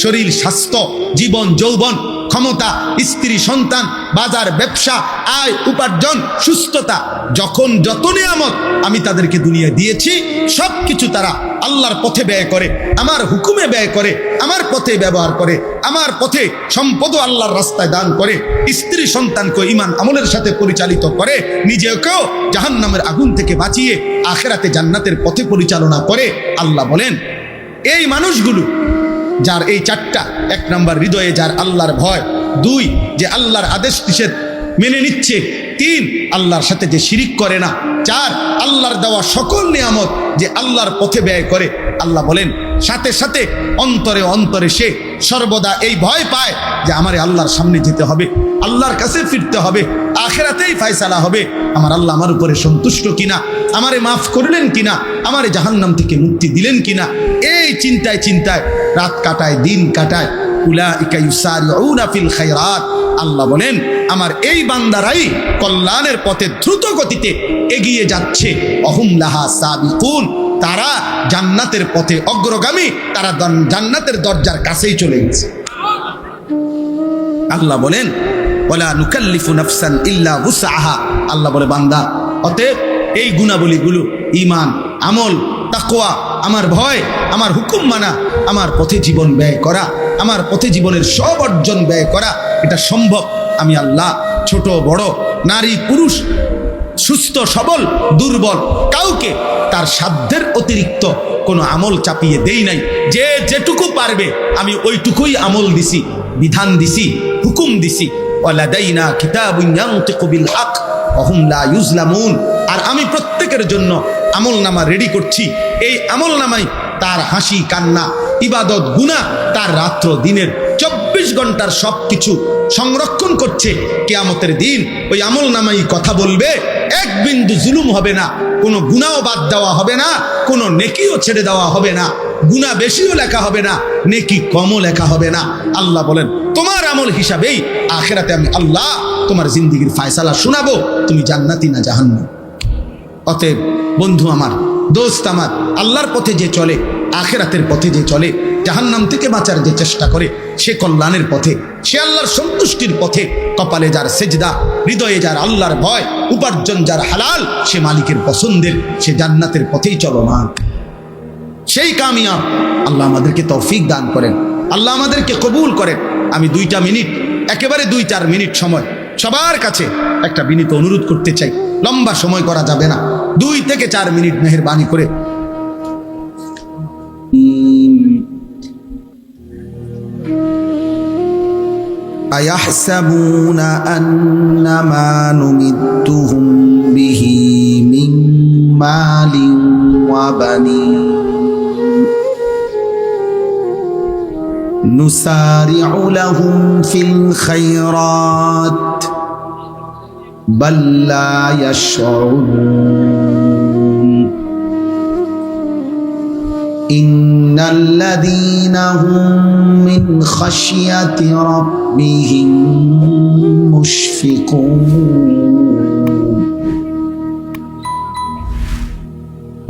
শরীর স্বাস্থ্য, জীবন যৌবন, ক্ষমতা, স্ত্রী সন্তান, বাজার ব্যবসা, আয় উপার্জন, সুস্থতা, যখন যত নিয়ামত আমি তাদেরকে দুনিয়া দিয়েছি, সব কিছু তারা আল্লাহর পথে ব্যয় করে, আমার হুকুমে ব্যয় করে, আমার পথে ব্যবহার করে, আমার পথে সম্পদও আল্লাহর রাস্তায় দান করে, স্ত্রী সন্তানকে ঈমান আমলের সাথে পরিচালিত করে, নিজেকেও জাহান্নামের আগুন থেকে বাঁচিয়ে আখিরাতে জান্নাতের পথে পরিচালনা করে। আল্লাহ বলেন এই মানুষগুলো যার এই চারটা, এক নাম্বার হৃদয়ে যার আল্লাহর ভয়, দুই যে আল্লাহর আদেশ নিষেধ মেনে নিচ্ছে, তিন আল্লাহর সাথে যে শিরিক করে না, চার আল্লাহর দেওয়া সকল নিয়ামত যে আল্লাহর পথে ব্যয় করে। আল্লাহ বলেন সাথে সাথে অন্তরে অন্তরে সে সর্বদা এই ভয় পায় যে আমারে আল্লাহর সামনে যেতে হবে, আল্লাহর কাছে ফিরতে হবে, আখিরাতেই ফয়সালা হবে, আমার আল্লাহ আমার উপরে সন্তুষ্ট কিনা, আমারে মাফ করলেন কিনা, আমারে জাহান্নাম থেকে মুক্তি দিলেন কিনা, এই চিন্তায় চিন্তায় রাত কাটায়, দিন কাটায়। উলাইকা ইউসারিউনা ফিল খায়রাত। আল্লাহ বলেন আমার এই বান্দারাই কল্যাণের পথে দ্রুত গতিতে এগিয়ে যাচ্ছে। অহুম লাহা সাবিকুন। তারা জান্নাতের পথে অগ্রগামী, তারা জান্নাতের দরজার কাছেই চলে গেছে। আল্লাহ বলেন ওয়ালা নুকাল্লিফু নাফসান ইল্লা উসআহা। আল্লাহ বলে বান্দা, অতএব এই গুণাবলীগুলো, ঈমান, আমল, তাকওয়া, আমার ভয়, আমার হুকুম মানা, আমার পথে জীবন ব্যয় করা, আমার পথে জীবনের সব অর্জন ব্যয় করা, এটা সম্ভব আমি আল্লাহ ছোট বড় নারী পুরুষ, সুস্থ সবল দুর্বল, কাউকে তার সাধ্যের অতিরিক্ত কোনো আমল চাপিয়ে দেই নাই। যে যেটুকু পারবে আমি ওইটুকুই আমল দিছি, বিধান দিছি, হুকুম দিছি। ওয়ালাদাইনা কিতাবুন ইয়ানতিকু বিল হক ওয়া হুম লা ইউজলামুন। আর আমি প্রত্যেকের জন্য আমলনামা রেডি করছি। এই আমলনামায় তার হাসি কান্না, ইবাদত, গুনাহ, তার রাত্র দিনের 24 ঘন্টার সব কিছু সংরক্ষণ করছে। কিয়ামতের দিন ওই আমলনামাই কথা বলবে, এক বিন্দু জুলুম হবে না, কোনো গুনাহও বাদ দেওয়া হবে না, কোনো নেকিও ছেড়ে দেওয়া হবে না, গুনাহ বেশিও লেখা হবে না, নেকি কমও লেখা হবে না। আল্লাহ বলেন তোমার আমল হিসাবেই আখিরাতে আমি আল্লাহ তোমার জিন্দেগির ফায়সালা শোনাবো, তুমি জান্নাতি না জাহান্নাম। অতএব বন্ধু আমার, দোস্ত আমার, আল্লাহর পথে যে চলে, আখিরাতের পথে যে চলে, জাহান্নাম থেকে বাঁচার যে চেষ্টা করে, সে কল্যাণের পথে, সে আল্লাহর সন্তুষ্টির পথে। কপালে যার সেজদা, হৃদয়ে যার আল্লাহর ভয়, উপার্জন যার হালাল, সে মালিকের পছন্দের, সে জান্নাতের পথেই চলমান, সেই কামিয়াব। আল্লাহ আমাদেরকে তৌফিক দান করেন, আল্লাহ আমাদেরকে কবুল করেন। আমি 2 মিনিট, একেবারে 2-4 মিনিট সময় সবার কাছে একটা বিনীত অনুরোধ করতে চাই। লম্বা সময় করা যাবে না, 2 থেকে 4 মিনিট মেহেরবানি করে। আয়াহসাবুনা আন্নামা নুমিদ্দুহুম বিহি মিন মালিন ওয়া বানিন নুসারি'ু লাহুম ফিল খায়রাত বাল লা ইয়াশউরুন ইন্নাল্লাযীনা হুম মিন খাশিয়াতি রাব্বিহিম মুশফিকুন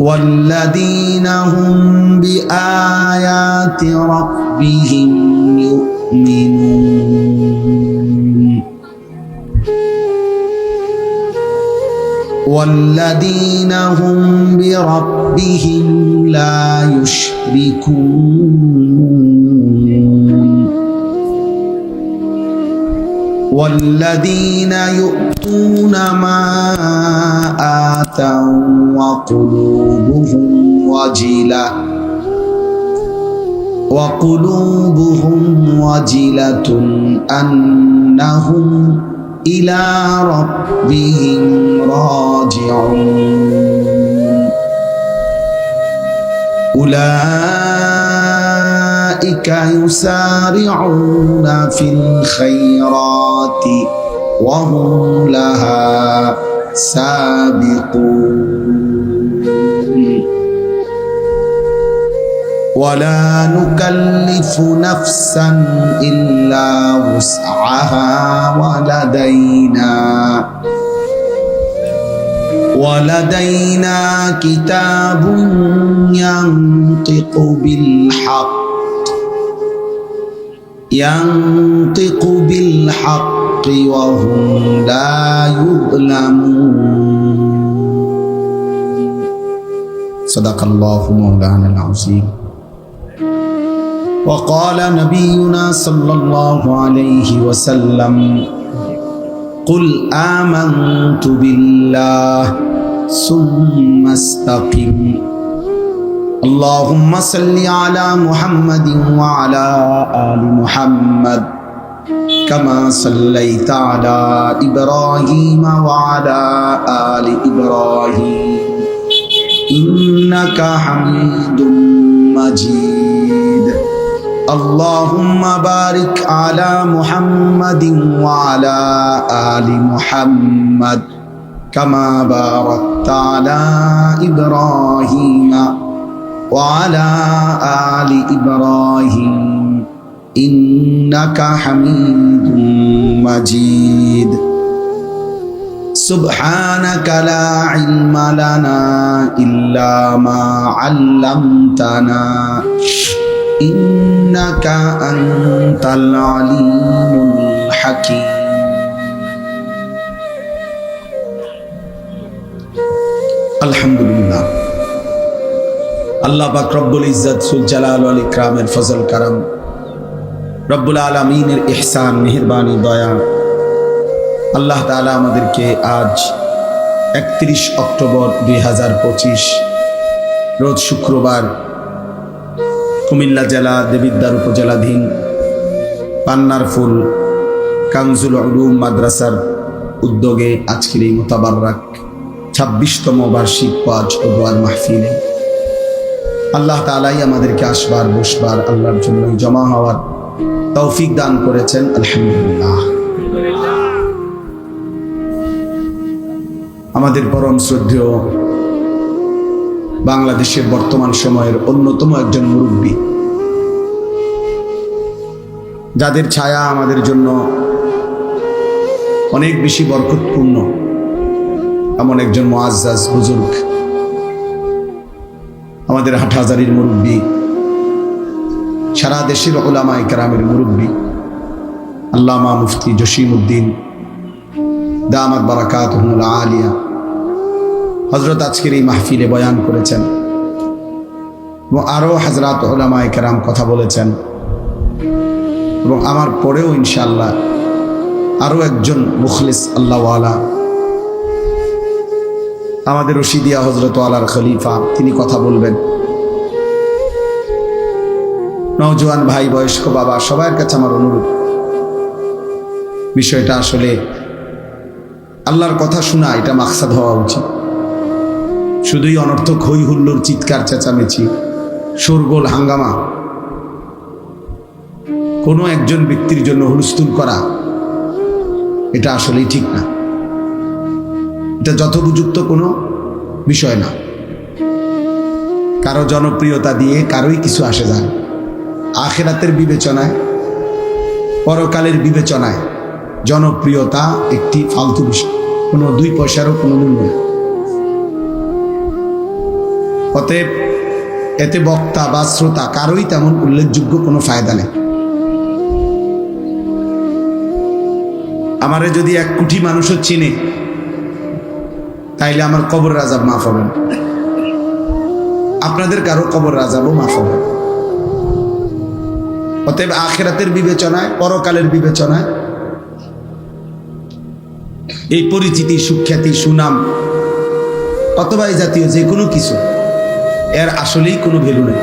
والذين هم بآيات ربهم يؤمنون والذين هم بربهم لا يشركون والذين يؤتون ما آتوا وقلوبهم وجلة أنهم إلى ربهم راجعون أولئك يسارعون في الخيرات وهم لها سابقون ولا نكلف نفسا إلا وسعها ولدينا كتاب ينطق بالحق وهم لا يظلمون صدق الله مولانا العظيم وقال نبينا صلى الله عليه وسلم قل آمنت بالله ثم استقم اللهم صل على محمد وعلى آل محمد كما صليت على إبراهيم وعلى آل إبراهيم إنك حميد مجيد اللهم بارك على محمد وعلى آل محمد كما باركت على إبراهيم وعلى آل إبراهيم إنك حميد مجيد سبحانك لا علم لنا إلا ما علمتنا إنك أنت العليم الحكيم الحمد لله আল্লাহ পাক রব্বুল ইজ্জত সুল জালাল ওয়াল ইকরামের ফজল কারাম, রব্বুল আলামিনের ইহসান, মেহেরবানি, দয়া, আল্লাহ তাআলা আমাদেরকে আজ 31 অক্টোবর 2025 রোজ শুক্রবার কুমিল্লা জেলা দেবিদ্বার উপজেলাধীন পান্নার ফুল কানজুল উলুম মাদ্রাসার উদ্যোগে আজকের এই মোতাবারক 26তম বার্ষিক ওয়াজ ও দোয়ার মাহফিলে আল্লাহ তাআলাই আমাদেরকে আসবার বসবার আল্লাহর জন্য জমা হওয়ার তৌফিক দান করেছেন। আলহামদুলিল্লাহ। আমাদের পরম শ্রদ্ধেয় বাংলাদেশের বর্তমান সময়ের অন্যতম একজন মুরব্বী, যাদের ছায়া আমাদের জন্য অনেক বেশি বরকতপূর্ণ, এমন একজন মুআজ্জাজ বুজুর্গ, আমাদের হাটহাজারীর মুরব্বী, সারা দেশের উলামায়ে কেরামের মুরব্বী আল্লামা মুফতি জসিমউদ্দিন দামাত বারাকাতুহুল আলিয়া হযরত আজকের এই মাহফিলে বয়ান করেছেন এবং আরও হযরত উলামায়ে কেরাম কথা বলেছেন এবং আমার পরেও ইনশাআল্লাহ আরও একজন মুখলিস আল্লাহওয়ালা আমাদের রশিদিয়া হযরত আলার খলিফা, তিনি কথা বলবেন। নওজোয়ান ভাই, বয়স্ক বাবা, সবার কাছে আমার অনুরোধ, বিষয়টা আসলে আল্লাহর কথা শোনা এটা মাকসাদ হওয়া উচিত। শুধুই অনর্থক হই হুল্লোড়, চিৎকার চেঁচামেচি, শোরগোল, হাঙ্গামা, কোনো একজন ব্যক্তির জন্য হুলস্থুল করা, এটা আসলেই ঠিক না। এটা যথোপযুক্ত কোনো বিষয় না। কারো জনপ্রিয়তা দিয়ে কারোই কিছু আসে যায় না। আখিরাতের বিবেচনায়, পরকালের বিবেচনায় জনপ্রিয়তা একটি ফালতু বিষয়, কোনো 2 পয়সারও কোনো মূল্য নেই। অতএব এতে বক্তা বা শ্রোতা কারোই তেমন উল্লেখযোগ্য কোনো ফায়দা নেই। আমারে যদি 1 কোটি মানুষও চিনে, তাইলে আমার কবর আযাব মাফ হবে না, আপনাদের কারো কবর আযাবও মাফ হবে না। অতএব আখিরাতের বিবেচনায়, পরকালের বিবেচনায় এই পরিচিতি, সুখ্যাতি, সুনাম অথবা এই জাতীয় যে কোনো কিছু এর আসলেই কোনো ভ্যালু নেই।